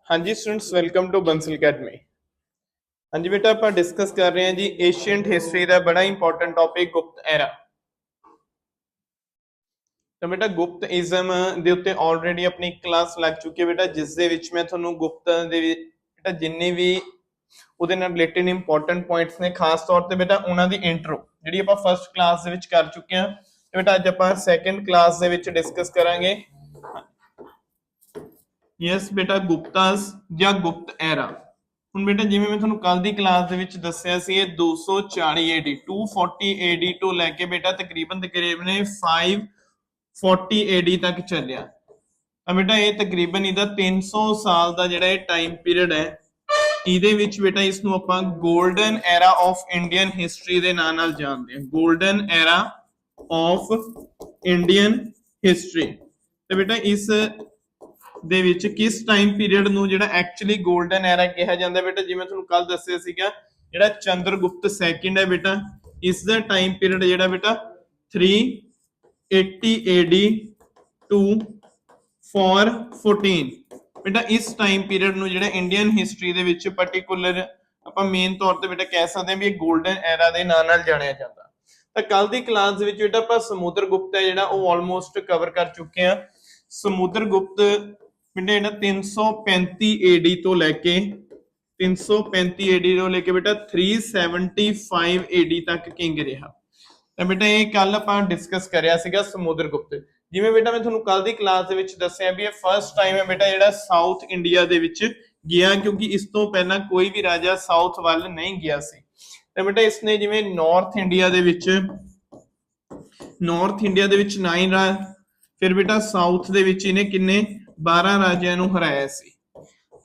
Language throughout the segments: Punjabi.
हाँ जी students, welcome to Bansal academy. हाँ जी बेटा, आप डिस्कस कर रहे हैं जी एशियंट हिस्ट्री का बड़ा इंपॉर्टेंट टॉपिक गुप्त एरा। तो बेटा गुप्त इज़म ਦੇ ਉੱਤੇ ਆਲਰੇਡੀ ਆਪਣੀ ਕਲਾਸ ਲੱਗ ਚੁੱਕੀ ਹੈ बेटा, ਜਿਸ ਦੇ ਵਿੱਚ ਮੈਂ ਤੁਹਾਨੂੰ ਗੁਪਤ ਦੇ बेटा ਜਿੰਨੇ ਵੀ ਉਹਦੇ ਨਾਲ ਰਿਲੇਟਡ ਇੰਪੋਰਟੈਂਟ ਪੁਆਇੰਟਸ ਨੇ, ਖਾਸ ਤੌਰ ਤੇ बेटा ਉਹਨਾਂ ਦੀ ਇੰਟਰੋ ਜਿਹੜੀ ਆਪਾਂ ਫਰਸਟ ਕਲਾਸ ਦੇ ਵਿੱਚ ਕਰ ਚੁੱਕੇ ਹਾਂ, ਤੇ बेटा ਅੱਜ ਆਪਾਂ ਸੈਕੰਡ ਕਲਾਸ ਦੇ ਵਿੱਚ ਡਿਸਕਸ ਕਰਾਂਗੇ ਯੈਸ बेटा ਗੁਪਤਾਸ ਜਾਂ ਗੁਪਤ ਐਰਾ। ਹੁਣ बेटा ਜਿਵੇਂ ਮੈਂ ਤੁਹਾਨੂੰ ਕੱਲ ਦੀ ਕਲਾਸ ਦੇ ਵਿੱਚ ਦੱਸਿਆ ਸੀ, ਇਹ 240 AD 240 AD ਤੋਂ ਲੈ ਕੇ बेटा ਤਕਰੀਬਨ 540 AD ਤੱਕ ਚੱਲਿਆ। ਤਾਂ बेटा ਇਹ ਤਕਰੀਬਨ ਇਹਦਾ 300 ਸਾਲ ਦਾ ਜਿਹੜਾ ਇਹ ਟਾਈਮ ਪੀਰੀਅਡ ਹੈ, ਇਹਦੇ ਵਿੱਚ बेटा ਇਸ ਨੂੰ ਆਪਾਂ golden era of Indian history ਦੇ ਨਾਂ ਨਾਲ ਜਾਣਦੇ ਹਾਂ। Golden era of Indian history. ਤੇ बेटा ਇਸ ਦੇ ਵਿੱਚ ਕਿਸ ਟਾਈਮ ਪੀਰੀਅਡ ਨੂੰ ਜਿਹੜਾ ਐਕਚੁਅਲੀ 골ਡਨ ਐਰਾ ਕਿਹਾ ਜਾਂਦਾ बेटा, ਜਿਵੇਂ ਤੁਹਾਨੂੰ ਕੱਲ ਦੱਸਿਆ ਸੀਗਾ ਜਿਹੜਾ ਚੰਦਰਗੁਪਤ ਸੈਕਿੰਡ ਹੈ बेटा, ਇਸ ਦਾ ਟਾਈਮ ਪੀਰੀਅਡ ਜਿਹੜਾ बेटा 380 AD to 414 बेटा ਇਸ ਟਾਈਮ ਪੀਰੀਅਡ ਨੂੰ ਜਿਹੜਾ ਇੰਡੀਅਨ ਹਿਸਟਰੀ ਦੇ ਵਿੱਚ ਪਾਰਟਿਕੂਲਰ ਆਪਾਂ ਮੇਨ ਤੌਰ ਤੇ बेटा ਕਹਿ ਸਕਦੇ ਹਾਂ ਵੀ ਇਹ 골ਡਨ ਐਰਾ ਦੇ ਨਾਂ ਨਾਲ ਜਾਣਿਆ ਜਾਂਦਾ। ਤਾਂ ਕੱਲ ਦੀ ਕਲਾਸ ਦੇ ਵਿੱਚ बेटा ਆਪਾਂ ਸਮੁੰਦਰਗੁਪਤ ਹੈ ਜਿਹੜਾ ਉਹ ਆਲਮੋਸਟ ਕਵਰ ਕਰ ਚੁੱਕੇ ਹਾਂ। ਸਮੁੰਦਰਗੁਪਤ बेटा ਜਿਹੜਾ 335 AD ਤੋਂ ਲੈ ਕੇ 335 AD ਤੋਂ ਲੈ ਕੇ बेटा 375 AD ਤੱਕ ਕਿੰਗ ਰਿਹਾ। ਤਾਂ बेटा ਇਹ ਕੱਲ ਆਪਾਂ ਡਿਸਕਸ ਕਰਿਆ ਸੀਗਾ ਸਮੁੰਦਰਗੁਪਤ। ਜਿਵੇਂ बेटा ਮੈਂ ਤੁਹਾਨੂੰ ਕੱਲ ਦੀ ਕਲਾਸ ਦੇ ਵਿੱਚ ਦੱਸਿਆ ਵੀ ਇਹ ਫਰਸਟ ਟਾਈਮ ਹੈ बेटा ਜਿਹੜਾ ਸਾਊਥ ਇੰਡੀਆ ਦੇ ਵਿੱਚ ਗਿਆ, ਕਿਉਂਕਿ ਇਸ ਤੋਂ ਪਹਿਲਾਂ ਕੋਈ ਵੀ ਰਾਜਾ ਸਾਊਥ ਵੱਲ ਨਹੀਂ ਗਿਆ ਸੀ। ਤਾਂ बेटा ਇਸਨੇ ਜਿਵੇਂ ਨਾਰਥ ਇੰਡੀਆ ਦੇ ਵਿੱਚ 9 ਰਾਜ, ਫਿਰ बेटा ਸਾਊਥ ਦੇ ਵਿੱਚ ਇਹਨੇ ਕਿੰਨੇ 12 ਰਾਜਿਆਂ ਨੂੰ ਹਰਾਇਆ ਸੀ।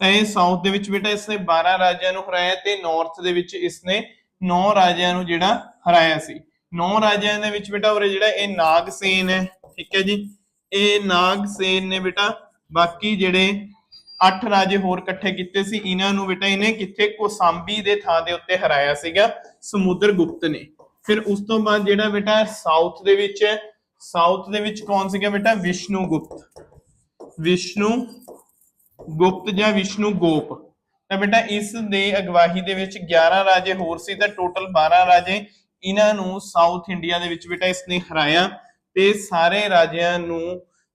ਤਾਂ ਇਹ ਸਾਊਥ ਦੇ ਵਿੱਚ बेटा ਇਸਨੇ 12 ਰਾਜਿਆਂ ਨੂੰ ਹਰਾਇਆ ਤੇ ਨਾਰਥ ਦੇ ਵਿੱਚ ਇਸਨੇ 9 ਰਾਜਿਆਂ ਨੂੰ ਜਿਹੜਾ ਹਰਾਇਆ ਸੀ। 9 ਰਾਜਿਆਂ ਦੇ ਵਿੱਚ बेटा ਉਰੇ ਜਿਹੜਾ ਇਹ ਨਾਗਸੇਨ ਹੈ, ਠੀਕ ਹੈ ਜੀ, ਇਹ ਨਾਗਸੇਨ ਨੇ बेटा ਬਾਕੀ ਜਿਹੜੇ 8 ਰਾਜੇ ਹੋਰ ਇਕੱਠੇ ਕੀਤੇ ਸੀ, ਇਹਨਾਂ ਨੂੰ बेटा ਇਹਨੇ ਕਿੱਥੇ ਕੋਸਾਂਬੀ ਦੇ ਥਾਂ ਦੇ ਉੱਤੇ ਹਰਾਇਆ ਸੀਗਾ ਸਮੁੰਦਰਗੁਪਤ ਨੇ। ਫਿਰ ਉਸ ਤੋਂ ਬਾਅਦ ਜਿਹੜਾ बेटा ਸਾਊਥ ਦੇ ਵਿੱਚ ਹੈ, ਸਾਊਥ ਦੇ ਵਿੱਚ ਕੌਣ ਸੀਗਾ बेटा ਵਿਸ਼ਨੂਗੁਪਤ, ਵਿਸ਼ਨੂਗੁਪਤ ਜਾਂ ਵਿਸ਼ਨੂਗੋਪ। ਤਾਂ बेटा ਇਸ ਦੇ ਅਗਵਾਈ ਦੇ ਵਿੱਚ 11 ਰਾਜੇ ਹੋਰ ਸੀ, ਤਾਂ ਟੋਟਲ 12 ਰਾਜੇ ਇਹਨਾਂ ਨੂੰ ਸਾਊਥ ਇੰਡੀਆ ਦੇ ਵਿੱਚ बेटा ਇਸਨੇ ਹਰਾਇਆ ਤੇ ਸਾਰੇ ਰਾਜਿਆਂ ਨੂੰ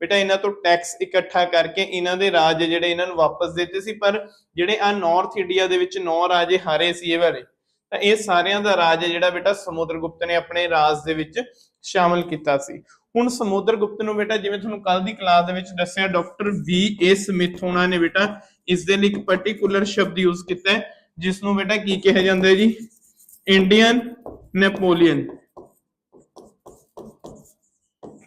बेटा ਇਹਨਾਂ ਤੋਂ ਟੈਕਸ ਇਕੱਠਾ ਕਰਕੇ ਇਹਨਾਂ ਦੇ ਰਾਜ ਜਿਹੜੇ ਇਹਨਾਂ ਨੂੰ ਵਾਪਸ ਦਿੱਤੇ ਸੀ। ਪਰ ਜਿਹੜੇ ਆ ਨਾਰਥ ਇੰਡੀਆ ਦੇ ਵਿੱਚ 9 ਰਾਜੇ ਹਾਰੇ ਸੀ ਇਹ ਵਾਲੇ, ਤਾਂ ਇਹ ਸਾਰਿਆਂ ਦਾ ਰਾਜ ਜਿਹੜਾ बेटा ਸਮੁੰਦਰਗੁਪਤ ਨੇ ਆਪਣੇ ਰਾਜ ਦੇ ਵਿੱਚ ਸ਼ਾਮਲ ਕੀਤਾ ਸੀ। ਹੁਣ ਸਮੁੰਦਰਗੁਪਤ ਨੂੰ बेटा ਜਿਵੇਂ ਤੁਹਾਨੂੰ ਕੱਲ ਦੀ ਕਲਾਸ ਦੇ ਵਿੱਚ ਦੱਸਿਆ, ਡਾਕਟਰ VA ਸਮਿਥ ਹੋਣਾ ਨੇ बेटा ਇਸ ਦੇ ਲਈ ਇੱਕ ਪਾਰਟਿਕੂਲਰ ਸ਼ਬਦ ਯੂਜ਼ ਕੀਤਾ ਹੈ ਜਿਸ ਨੂੰ बेटा ਕੀ ਕਿਹਾ ਜਾਂਦਾ ਹੈ ਜੀ, ਇੰਡੀਅਨ ਨੈਪੋਲੀਅਨ।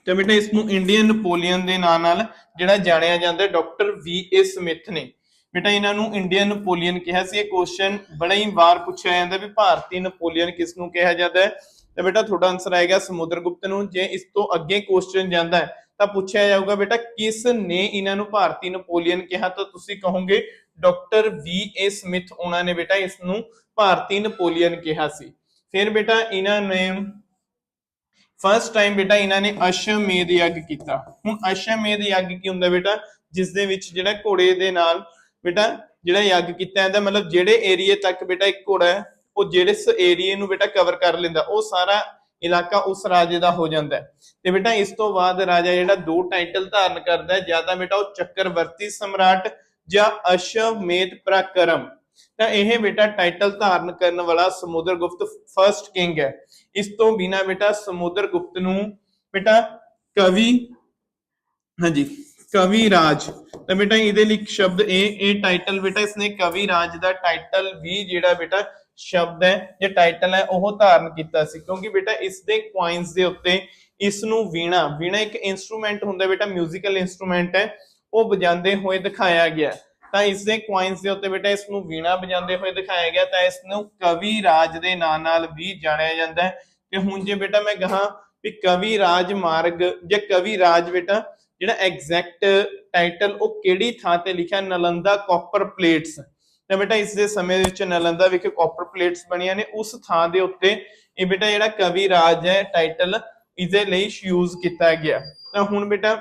ਤੇ बेटा ਇਸ ਨੂੰ ਇੰਡੀਅਨ ਨੈਪੋਲੀਅਨ ਦੇ ਨਾਂ ਨਾਲ ਜਿਹੜਾ ਜਾਣਿਆ ਜਾਂਦਾ ਡਾਕਟਰ VA ਸਮਿਥ ਨੇ बेटा ਇਹਨਾਂ ਨੂੰ ਇੰਡੀਅਨ ਨੈਪੋਲੀਅਨ ਕਿਹਾ ਸੀ। ਇਹ ਕੁਐਸਚਨ ਬੜਾ ਹੀ ਵਾਰ ਪੁੱਛਿਆ ਜਾਂਦਾ ਵੀ ਭਾਰਤੀ ਨੈਪੋਲੀਅਨ ਕਿਸ ਨੂੰ ਕਿਹਾ ਜਾਂਦਾ ਹੈ, ਤੇ बेटा ਤੁਹਾਡਾ ਆਨਸਰ ਆਏਗਾ ਸਮੁੰਦਰਗੁਪਤ ਨੂੰ। ਜੇ ਇਸ ਤੋਂ ਅੱਗੇ ਕੁਐਸਚਨ ਜਾਂਦਾ ਹੈ ਤਾਂ ਪੁੱਛਿਆ ਜਾਊਗਾ बेटा ਕਿਸ ਨੇ ਇਹਨਾਂ ਨੂੰ ਭਾਰਤੀ ਨੈਪੋਲੀਅਨ ਕਿਹਾ, ਤਾਂ ਤੁਸੀਂ ਕਹੋਗੇ ਡਾਕਟਰ VA ਸਮਿਥ ਉਹਨਾਂ ਨੇ बेटा ਇਸ ਨੂੰ ਭਾਰਤੀ ਨੈਪੋਲੀਅਨ ਕਿਹਾ ਸੀ। ਫਿਰ बेटा ਇਹਨਾਂ ਨੇ ਫਸਟ ਟਾਈਮ बेटा ਇਹਨਾਂ ਨੇ ਅਸ਼ਵਮੇਧ ਯੱਗ ਕੀਤਾ। ਹੁਣ ਅਸ਼ਵਮੇਧ ਯੱਗ ਕੀ ਹੁੰਦਾ बेटा, ਜਿਸ ਦੇ ਵਿੱਚ ਜਿਹੜਾ ਘੋੜੇ ਦੇ ਨਾਲ बेटा ਜਿਹੜਾ ਯੱਗ ਕੀਤਾ ਜਾਂਦਾ, ਮਤਲਬ ਜਿਹੜੇ ਏਰੀਏ ਤੱਕ बेटा ਇੱਕ ਘੋੜਾ ਹੈ ਉਹ ਜਿਹੜੇ ਏਰੀਏ ਨੂੰ बेटा ਕਵਰ ਕਰ ਲੈਂਦਾ ਉਹ ਸਾਰਾ ਇਲਾਕਾ ਉਸ ਰਾਜੇ ਦਾ ਹੋ ਜਾਂਦਾ ਹੈ। ਤੇ बेटा ਇਸ ਤੋਂ ਬਾਅਦ ਰਾਜਾ ਜਿਹੜਾ 2 ਟਾਈਟਲ ਧਾਰਨ ਕਰਦਾ ਹੈ, ਜਾਂ ਤਾਂ बेटा ਉਹ ਚੱਕਰਵਰਤੀ ਸਮਰਾਟ ਜਾਂ ਅਸ਼ਵਮੇਧ ਪਰਾਕਰਮ। ਤਾਂ ਇਹ बेटा ਟਾਈਟਲ ਧਾਰਨ ਕਰਨ ਵਾਲਾ ਸਮੁੰਦਰਗੁਪਤ ਫਰਸਟ ਕਿੰਗ ਹੈ। ਇਸ ਤੋਂ ਬਿਨਾ बेटा ਸਮੁੰਦਰਗੁਪਤ ਨੂੰ बेटा ਕਵੀ, ਹਾਂਜੀ ਕਵੀ ਰਾਜ, ਤਾਂ बेटा ਇਹਦੇ ਲਈ ਸ਼ਬਦ ਇਹ ਟਾਈਟਲ बेटा ਇਸਨੇ ਕਵੀ ਰਾਜ ਦਾ ਟਾਈਟਲ ਵੀ ਜਿਹੜਾ बेटा ਸ਼ਬਦ ਹੈ ਜਾਂ ਟਾਈਟਲ ਹੈ ਉਹ ਧਾਰਨ ਕੀਤਾ ਸੀ, ਕਿਉਂਕਿ बेटा ਇਸ ਦੇ ਕੁਆਇਨਸ ਦੇ ਉੱਤੇ ਇਸ ਨੂੰ ਵੀਣਾ, ਵੀਣਾ ਇੱਕ ਇਨਸਟਰੂਮੈਂਟ ਹੁੰਦਾ बेटा, ਮਿਊਜ਼ੀਕਲ ਇਨਸਟਰੂਮੈਂਟ ਹੈ, ਉਹ ਵਜਾਉਂਦੇ ਹੋਏ ਦਿਖਾਇਆ ਗਿਆ। ਤਾਂ ਇਸ ਦੇ ਕੁਆਇਨਸ ਦੇ ਉੱਤੇ बेटा ਇਸ ਨੂੰ ਵੀਣਾ ਵਜਾਉਂਦੇ ਹੋਏ ਦਿਖਾਇਆ ਗਿਆ, ਤਾਂ ਇਸ ਨੂੰ ਕਵੀ ਰਾਜ ਦੇ ਨਾਂ ਨਾਲ ਵੀ ਜਾਣਿਆ ਜਾਂਦਾ ਹੈ। ਤੇ ਹੁਣ ਜੇ बेटा ਮੈਂ ਕਹਾਂ ਵੀ ਕਵੀ ਰਾਜ ਮਾਰਗ ਜਾਂ ਕਵੀ ਰਾਜ बेटा ਜਿਹੜਾ ਐਗਜ਼ੈਕਟ ਟਾਈਟਲ ਉਹ ਕਿਹੜੀ ਥਾਂ ਤੇ ਲਿਖਿਆ, ਨਲੰਦਾ ਕਾਪਰ ਪਲੇਟਸ। ਤਾਂ बेटा ਇਸ ਦੇ ਸਮੇਂ ਵਿੱਚ ਨਲੰਦਾ ਵਿਖੇ ਕਾਪਰ ਪਲੇਟਸ ਬਣੀਆਂ ਨੇ, ਉਸ ਥਾਂ ਦੇ ਉੱਤੇ ਇਹ बेटा ਜਿਹੜਾ ਕਵੀ ਰਾਜ ਹੈ ਟਾਈਟਲ ਇਹਦੇ ਲਈ ਯੂਜ਼ ਕੀਤਾ ਗਿਆ। ਤਾਂ ਹੁਣ बेटा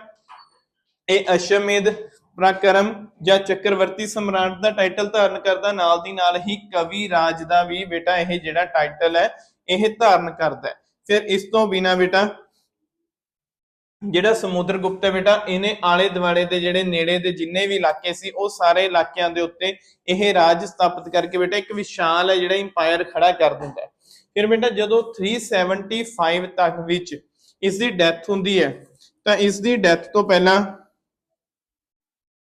ਇਹ ਅਸ਼ਵਮੇਧ ਪ੍ਰਕਰਮ ਜਾਂ ਚੱਕਰਵਰਤੀ ਸਮਰਾਟ ਦਾ ਟਾਈਟਲ ਧਾਰਨ ਕਰਦਾ, ਨਾਲ ਦੀ ਨਾਲ ਹੀ ਕਵੀ ਰਾਜ ਦਾ ਵੀ ਬੇਟਾ ਇਹ ਜਿਹੜਾ ਟਾਈਟਲ ਹੈ ਇਹ ਧਾਰਨ ਕਰਦਾ ਹੈ। ਫਿਰ ਇਸ ਤੋਂ ਬਿਨਾ ਬੇਟਾ ਜਿਹੜਾ ਸਮੁੰਦਰਗੁਪਤ ਹੈ ਬੇਟਾ ਇਹਨੇ ਆਲੇ ਦੁਆਲੇ ਦੇ ਜਿਹੜੇ ਨੇੜੇ ਦੇ ਜਿੰਨੇ ਵੀ ਇਲਾਕੇ ਸੀ ਉਹ ਸਾਰੇ ਇਲਾਕਿਆਂ ਦੇ ਉੱਤੇ ਇਹ ਰਾਜ ਸਥਾਪਿਤ ਕਰਕੇ ਬੇਟਾ ਇੱਕ ਵਿਸ਼ਾਲ ਹੈ ਜਿਹੜਾ ਇੰਪਾਇਰ ਖੜਾ ਕਰ ਦਿੰਦਾ ਹੈ। ਫਿਰ ਬੇਟਾ ਜਦੋਂ 375 ਤੱਕ ਵਿੱਚ ਇਸ ਦੀ ਡੈਥ ਹੁੰਦੀ ਹੈ ਤਾਂ ਇਸ ਦੀ ਡੈਥ ਤੋਂ ਪਹਿਲਾਂ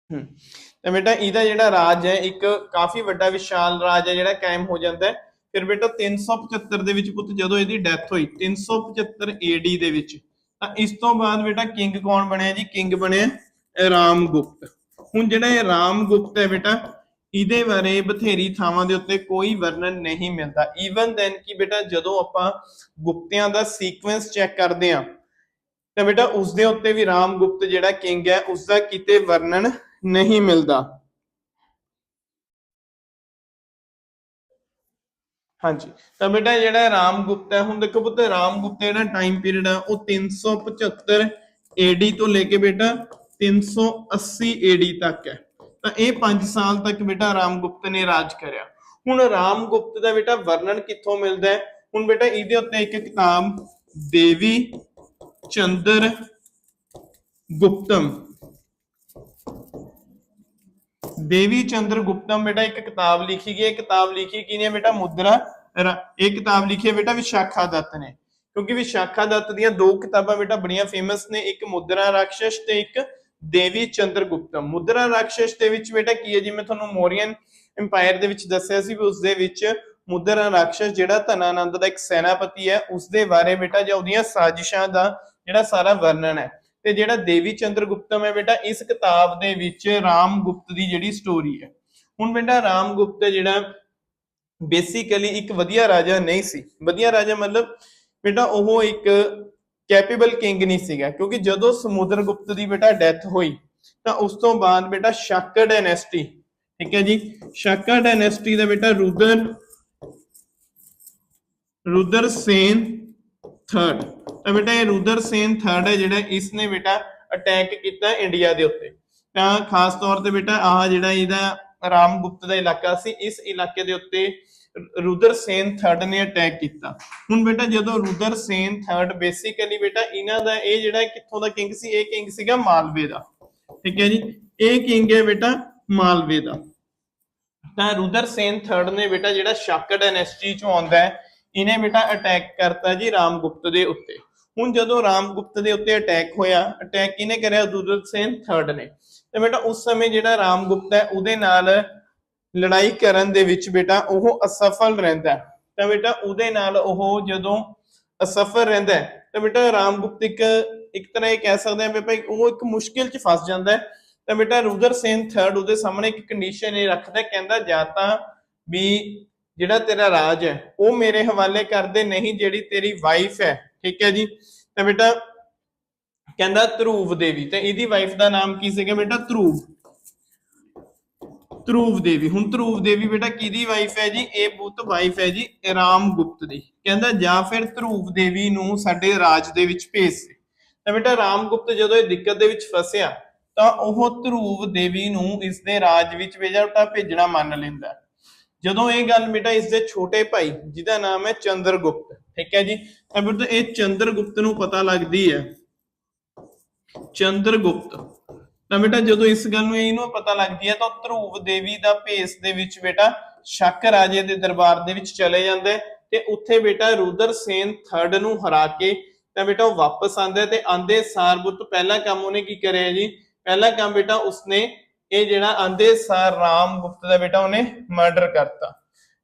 ਤਾਂ ਬੇਟਾ ਇਹਦਾ ਜਿਹੜਾ ਰਾਜ ਹੈ ਇੱਕ ਕਾਫੀ ਵੱਡਾ ਵਿਸ਼ਾਲ ਰਾਜ ਹੈ ਜਿਹੜਾ ਕਾਇਮ ਹੋ ਜਾਂਦਾ ਹੈ। ਫਿਰ ਬੇਟਾ 375 ਦੇ ਵਿੱਚ ਪੁੱਤ ਜਦੋਂ ਇਹਦੀ ਡੈਥ ਹੋਈ 375 AD ਦੇ ਵਿੱਚ, ਤਾਂ ਇਸ ਤੋਂ ਬਾਅਦ ਬੇਟਾ ਕਿੰਗ ਕੌਣ ਬਣਿਆ ਜੀ? ਕਿੰਗ ਬਣਿਆ ਰਾਮਗੁਪਤ। ਹੁਣ ਜਿਹੜਾ ਇਹ ਰਾਮਗੁਪਤ ਹੈ ਬੇਟਾ ਇਹਦੇ ਬਾਰੇ ਬਥੇਰੀ ਥਾਵਾਂ ਦੇ ਉੱਤੇ ਕੋਈ ਵਰਣਨ ਨਹੀਂ ਮਿਲਦਾ। ਈਵਨ ਦੈਨ ਕਿ ਬੇਟਾ ਜਦੋਂ ਆਪਾਂ ਗੁਪਤਿਆਂ ਦਾ ਸੀਕੁਐਂਸ ਚੈੱਕ ਕਰਦੇ ਆ ਤਾਂ ਬੇਟਾ ਉਸ ਦੇ ਉੱਤੇ ਵੀ ਰਾਮਗੁਪਤ ਜਿਹੜਾ ਕਿੰਗ ਹੈ ਉਸ ਦਾ ਕਿਤੇ ਵਰਣਨ ਨਹੀਂ ਮਿਲਦਾ। ਹਾਂਜੀ, ਤਾਂ ਬੇਟਾ ਜਿਹੜਾ ਰਾਮਗੁਪਤ ਹੈ, ਹੁਣ ਦੇਖੋ ਪੁੱਤ ਰਾਮਗੁਪਤ ਜਿਹੜਾ ਟਾਈਮ ਪੀਰੀਅਡ ਹੈ ਉਹ 375 AD ਤੋਂ ਲੈ ਕੇ ਬੇਟਾ 380 AD ਤੱਕ ਹੈ। ਤਾਂ ਇਹ 5 ਸਾਲ ਤੱਕ ਬੇਟਾ ਰਾਮਗੁਪਤ ਨੇ ਰਾਜ ਕਰਿਆ। ਹੁਣ ਰਾਮਗੁਪਤ ਦਾ ਬੇਟਾ ਵਰਣਨ ਕਿੱਥੋਂ ਮਿਲਦਾ ਹੈ? ਹੁਣ ਬੇਟਾ ਇਹਦੇ ਉੱਤੇ ਇੱਕ ਕਿਤਾਬ ਦੇਵੀ ਚੰਦਰ ਗੁਪਤਮ, ਦੇਵੀ ਚੰਦਰ ਗੁਪਤਮ ਬੇਟਾ ਇੱਕ ਕਿਤਾਬ ਲਿਖੀ ਗਈ ਹੈ। ਕਿਤਾਬ ਲਿਖੀ ਕਿਹਨੇ ਬੇਟਾ? ਮੁਦਰਾ। ਇਹ ਕਿਤਾਬ ਲਿਖੀ ਹੈ ਬੇਟਾ ਵਿਸ਼ਾਖਾ ਦੱਤ ਨੇ, ਕਿਉਂਕਿ ਵਿਸ਼ਾਖਾ ਦੱਤ ਦੀਆਂ ਦੋ ਕਿਤਾਬਾਂ ਬੇਟਾ ਬੜੀਆਂ ਫੇਮਸ ਨੇ, ਇੱਕ ਮੁਦਰਾ ਰਾਖਸ਼ ਤੇ ਇੱਕ ਦੇਵੀ ਚੰਦਰ ਗੁਪਤਮ। ਮੁਦਰਾ ਰਾਖਸ਼ ਦੇ ਵਿੱਚ ਬੇਟਾ ਕੀ ਹੈ ਜੀ, ਮੈਂ ਤੁਹਾਨੂੰ ਮੌਰੀਅਨ ਇੰਪਾਇਰ ਦੇ ਵਿੱਚ ਦੱਸਿਆ ਸੀ ਵੀ ਉਸ ਦੇ ਵਿੱਚ ਮੁਦਰਾ ਰਾਖਸ਼ ਜਿਹੜਾ ਧਨਾਨੰਦ ਦਾ ਇੱਕ ਸੈਨਾਪਤੀ ਹੈ ਉਸ ਦੇ ਬਾਰੇ ਬੇਟਾ ਜਾਂ ਉਹਦੀਆਂ ਸਾਜ਼ਿਸ਼ਾਂ ਦਾ ਜਿਹੜਾ ਸਾਰਾ ਵਰਣਨ ਹੈ। ਤੇ ਜਿਹੜਾ ਦੇਵੀ ਚੰਦਰ ਗੁਪਤਮ ਹੈ ਬੇਟਾ ਇਸ ਕਿਤਾਬ ਦੇ ਵਿੱਚ ਰਾਮਗੁਪਤ ਦੀ ਜਿਹੜੀ ਸਟੋਰੀ ਹੈ। ਹੁਣ ਬੇਟਾ ਰਾਮਗੁਪਤ ਜਿਹੜਾ ਬੇਸਿਕਲੀ ਇੱਕ ਵਧੀਆ ਰਾਜਾ ਨਹੀਂ ਸੀ। ਵਧੀਆ ਰਾਜਾ ਮਤਲਬ ਬੇਟਾ ਉਹ ਇੱਕ ਕੈਪੇਬਲ ਕਿੰਗ ਨਹੀਂ ਸੀਗਾ, ਕਿਉਂਕਿ ਜਦੋਂ ਸਮੁੰਦਰਗੁਪਤ ਦੀ ਬੇਟਾ ਡੈਥ ਹੋਈ ਤਾਂ ਉਸ ਤੋਂ ਬਾਅਦ ਬੇਟਾ ਸ਼ਾਕਾ ਡਾਇਨੈਸਟੀ, ਠੀਕ ਹੈ ਜੀ, ਸ਼ਾਕਾ ਡਾਇਨੈਸਟੀ ਦਾ ਬੇਟਾ ਰੁਦਰਸੇਨ ਥਰਡ, ਤਾਂ ਬੇਟਾ ਇਹ ਰੁਦਰਸੇਨ ਥਰਡ ਹੈ ਜਿਹੜਾ ਇਸਨੇ ਬੇਟਾ ਅਟੈਕ ਕੀਤਾ ਇੰਡੀਆ ਦੇ ਉੱਤੇ। ਤਾਂ ਖਾਸ ਤੌਰ ਤੇ ਬੇਟਾ ਆਹ ਜਿਹੜਾ ਇਹਦਾ ਰਾਮਗੁਪਤ ਦਾ ਇਲਾਕਾ ਸੀ, ਇਸ ਇਲਾਕੇ ਦੇ ਉੱਤੇ ਰੁਦਰਸੇਨ ਥਰਡ ਨੇ ਅਟੈਕ ਕੀਤਾ। ਹੁਣ ਬੇਟਾ ਜਦੋਂ ਰੁਦਰਸੇਨ ਥਰਡ ਬੇਸਿਕਲੀ ਬੇਟਾ ਇਹਨਾਂ ਦਾ ਇਹ ਜਿਹੜਾ ਕਿੱਥੋਂ ਦਾ ਕਿੰਗ ਸੀ? ਇਹ ਕਿੰਗ ਸੀਗਾ ਮਾਲਵੇ ਦਾ, ਠੀਕ ਹੈ ਜੀ, ਇਹ ਕਿੰਗ ਹੈ ਬੇਟਾ ਮਾਲਵੇ ਦਾ। ਤਾਂ ਰੁਦਰਸੇਨ ਥਰਡ ਨੇ ਬੇਟਾ ਜਿਹੜਾ ਸ਼ਾਕਾ ਡਾਇਨੈਸਟੀ ਚੋਂ ਆਉਂਦਾ ਹੈ ਇਹਨੇ ਬੇਟਾ ਅਟੈਕ ਕਰਤਾ ਜੀ ਰਾਮਗੁਪਤ ਦੇ ਉੱਤੇ। ਹੁਣ ਜਦੋਂ ਰਾਮਗੁਪਤ ਦੇ ਉੱਤੇ ਅਟੈਕ ਹੋਇਆ, ਅਟੈਕ ਕਿਹਨੇ ਕਰਿਆ? ਰੁਦਰਸੇਨ ਥਰਡ ਨੇ। ਤੇ ਬੇਟਾ ਉਸ ਸਮੇਂ ਜਿਹੜਾ ਰਾਮਗੁਪਤ ਹੈ ਉਹਦੇ ਨਾਲ ਲੜਾਈ ਕਰਨ ਦੇ ਵਿੱਚ ਬੇਟਾ ਉਹ ਅਸਫਲ ਰਹਿੰਦਾ। ਤਾਂ ਬੇਟਾ ਉਹਦੇ ਨਾਲ ਉਹ ਜਦੋਂ ਅਸਫਲ ਰਹਿੰਦਾ ਤਾਂ ਬੇਟਾ ਰਾਮਗੁਪਤ ਇੱਕ ਤਰ੍ਹਾਂ ਇਹ ਕਹਿ ਸਕਦੇ ਆ ਵੀ ਭਾਈ ਉਹ ਇੱਕ ਮੁਸ਼ਕਿਲ 'ਚ ਫਸ ਜਾਂਦਾ ਹੈ। ਤਾਂ ਬੇਟਾ ਰੁਦਰਸੇਨ ਥਰਡ ਉਹਦੇ ਸਾਹਮਣੇ ਇੱਕ ਕੰਡੀਸ਼ਨ ਇਹ ਰੱਖਦਾ, ਕਹਿੰਦਾ ਜਾਂ ਤਾਂ ਵੀ ਜਿਹੜਾ ਤੇਰਾ ਰਾਜ ਹੈ ਉਹ ਮੇਰੇ ਹਵਾਲੇ ਕਰ ਦੇ, ਨਹੀਂ ਜਿਹੜੀ ਤੇਰੀ ਵਾਈਫ ਹੈ, ਠੀਕ ਹੈ ਜੀ, ਤਾਂ ਬੇਟਾ ਕਹਿੰਦਾ ਧਰੂਵ ਦੇਵੀ, ਤੇ ਇਹਦੀ ਵਾਈਫ ਦਾ ਨਾਮ ਕੀ ਸੀਗਾ ਬੇਟਾ? ਧਰੂਵ ਦੇਵੀ। ਹੁਣ ਧਰੂਵ ਦੇਵੀ ਬੇਟਾ ਕਿਹਦੀ ਵਾਈਫ ਹੈ ਜੀ? ਇਹ ਪੁੱਤ ਵਾਈਫ ਹੈ ਜੀ ਰਾਮਗੁਪਤ ਦੀ। ਕਹਿੰਦਾ ਜਾਂ ਫਿਰ ਧਰੂਵ ਦੇਵੀ ਨੂੰ ਸਾਡੇ ਰਾਜ ਦੇ ਵਿੱਚ ਭੇਜ ਦੇ। ਤਾਂ ਬੇਟਾ ਰਾਮਗੁਪਤ ਜਦੋਂ ਇਹ ਦਿੱਕਤ ਦੇ ਵਿੱਚ ਫਸਿਆ ਤਾਂ ਉਹ ਧਰੂਵ ਦੇਵੀ ਨੂੰ ਇਸ ਦੇ ਰਾਜ ਵਿੱਚ ਭੇਜਣਾ ਮੰਨ ਲੈਂਦਾ। ਜਦੋਂ ਇਹ ਗੱਲ ਬੇਟਾ ਇਸ ਦੇ ਛੋਟੇ ਭਾਈ ਜਿਹਦਾ ਨਾਮ ਹੈ ਚੰਦਰਗੁਪਤ, ਠੀਕ ਹੈ ਜੀ, ਤਾਂ ਬੇਟਾ ਇਹ ਚੰਦਰਗੁਪਤ ਨੂੰ ਪਤਾ ਲੱਗਦੀ ਹੈ, ਚੰਦਰਗੁਪਤ, ਤਾਂ ਬੇਟਾ ਜਦੋਂ ਇਸ ਗੱਲ ਨੂੰ ਇਹਨੂੰ ਪਤਾ ਲੱਗਦੀ ਹੈ ਤਾਂ ਧਰੂਵ ਦੇਵੀ ਦਾ ਭੇਸ ਦੇ ਵਿੱਚ ਬੇਟਾ ਸ਼ੱਕ ਰਾਜੇ ਦੇ ਦਰਬਾਰ ਦੇ ਵਿੱਚ ਚਲੇ ਜਾਂਦਾ ਹੈ ਤੇ ਉੱਥੇ ਬੇਟਾ ਰੁਦਰਸੇਨ ਥਰਡ ਨੂੰ ਹਰਾ ਕੇ ਤਾਂ ਬੇਟਾ ਉਹ ਵਾਪਸ ਆਂਦਾ ਤੇ ਆਂਦੇ ਸਾਰ ਪੁੱਤ ਪਹਿਲਾ ਕੰਮ ਉਹਨੇ ਕੀ ਕਰਿਆ ਜੀ? ਪਹਿਲਾ ਕੰਮ ਬੇਟਾ ਉਸਨੇ ਇਹ ਜਿਹੜਾ ਆਂਦੇ ਸਾਰ ਰਾਮਗੁਪਤ ਦਾ ਬੇਟਾ ਉਹਨੇ ਮਰਡਰ ਕਰਤਾ।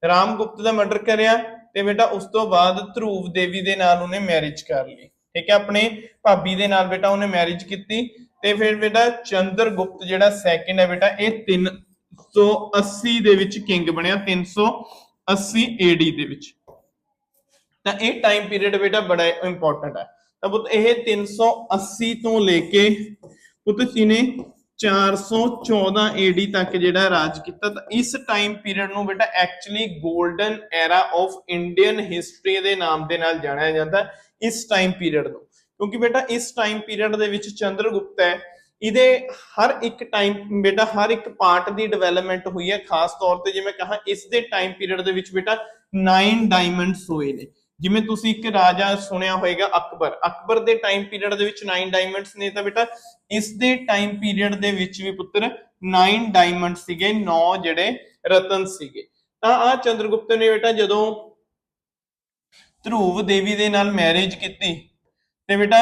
ਰਾਮਗੁਪਤ ਦਾ ਮਰਡਰ ਕਰਿਆ ਤੇ ਬੇਟਾ ਉਸ ਤੋਂ ਬਾਅਦ ਧਰੂਵ ਦੇਵੀ ਦੇ ਨਾਲ ਉਹਨੇ ਮੈਰਿਜ ਕਰ ਲਈ, ਠੀਕ ਹੈ, ਆਪਣੇ ਭਾਬੀ ਦੇ ਨਾਲ ਬੇਟਾ ਉਹਨੇ ਮੈਰਿਜ ਕੀਤੀ। ਤੇ ਫਿਰ ਬੇਟਾ ਚੰਦਰਗੁਪਤ ਜਿਹੜਾ ਸੈਕਿੰਡ ਹੈ ਬੇਟਾ ਇਹ 380 ਦੇ ਵਿੱਚ ਕਿੰਗ ਬਣਿਆ, 380 AD ਦੇ ਵਿੱਚ। ਤਾਂ ਇਹ ਟਾਈਮ ਪੀਰੀਅਡ ਬੇਟਾ ਬੜਾ ਇੰਪੋਰਟੈਂਟ ਹੈ। ਤਾਂ ਪੁੱਤ ਇਹ 380 ਤੋਂ ਲੈ ਕੇ ਪੁੱਤ ਇਹਨੇ 414 AD ਤੱਕ ਜਿਹੜਾ ਰਾਜ ਕੀਤਾ। ਤਾਂ ਇਸ ਟਾਈਮ ਪੀਰੀਅਡ ਨੂੰ ਬੇਟਾ actually golden era of Indian history ਦੇ ਨਾਮ ਦੇ ਨਾਲ ਜਾਣਿਆ ਜਾਂਦਾ ਇਸ ਟਾਈਮ ਪੀਰੀਅਡ ਨੂੰ, ਕਿਉਂਕਿ ਬੇਟਾ ਇਸ ਟਾਈਮ ਪੀਰੀਅਡ ਦੇ ਵਿੱਚ ਚੰਦਰਗੁਪਤ ਹੈ ਇਹਦੇ ਹਰ ਇੱਕ ਟਾਈਮ ਬੇਟਾ ਹਰ ਇੱਕ ਪਾਰਟ ਦੀ ਡਿਵੈਲਪਮੈਂਟ ਹੋਈ ਹੈ। ਖਾਸ ਤੌਰ ਤੇ ਜਿਵੇਂ ਕਹਾ ਇਸ ਦੇ ਟਾਈਮ ਪੀਰੀਅਡ ਦੇ ਵਿੱਚ ਬੇਟਾ 9 ਡਾਇਮੰਡਸ ਹੋਏ ਨੇ। ਜਿਵੇਂ ਤੁਸੀਂ ਇੱਕ ਰਾਜਾ ਸੁਣਿਆ ਹੋਏਗਾ ਅਕਬਰ, ਅਕਬਰ ਦੇ ਟਾਈਮ ਪੀਰੀਅਡ ਦੇ ਵਿੱਚ 9 ਡਾਇਮੰਡਸ ਨੇ, ਤਾਂ ਬੇਟਾ ਇਸ ਦੇ ਟਾਈਮ ਪੀਰੀਅਡ ਦੇ ਵਿੱਚ ਵੀ ਪੁੱਤਰ 9 ਡਾਇਮੰਡ ਸੀਗੇ, 9 ਜਿਹੜੇ ਰਤਨ ਸੀਗੇ। ਤਾਂ ਆ ਚੰਦਰਗੁਪਤ ਨੇ ਬੇਟਾ ਜਦੋਂ ਧਰੂਵ ਦੇਵੀ ਦੇ ਨਾਲ ਮੈਰਿਜ ਕੀਤੀ ਤੇ ਬੇਟਾ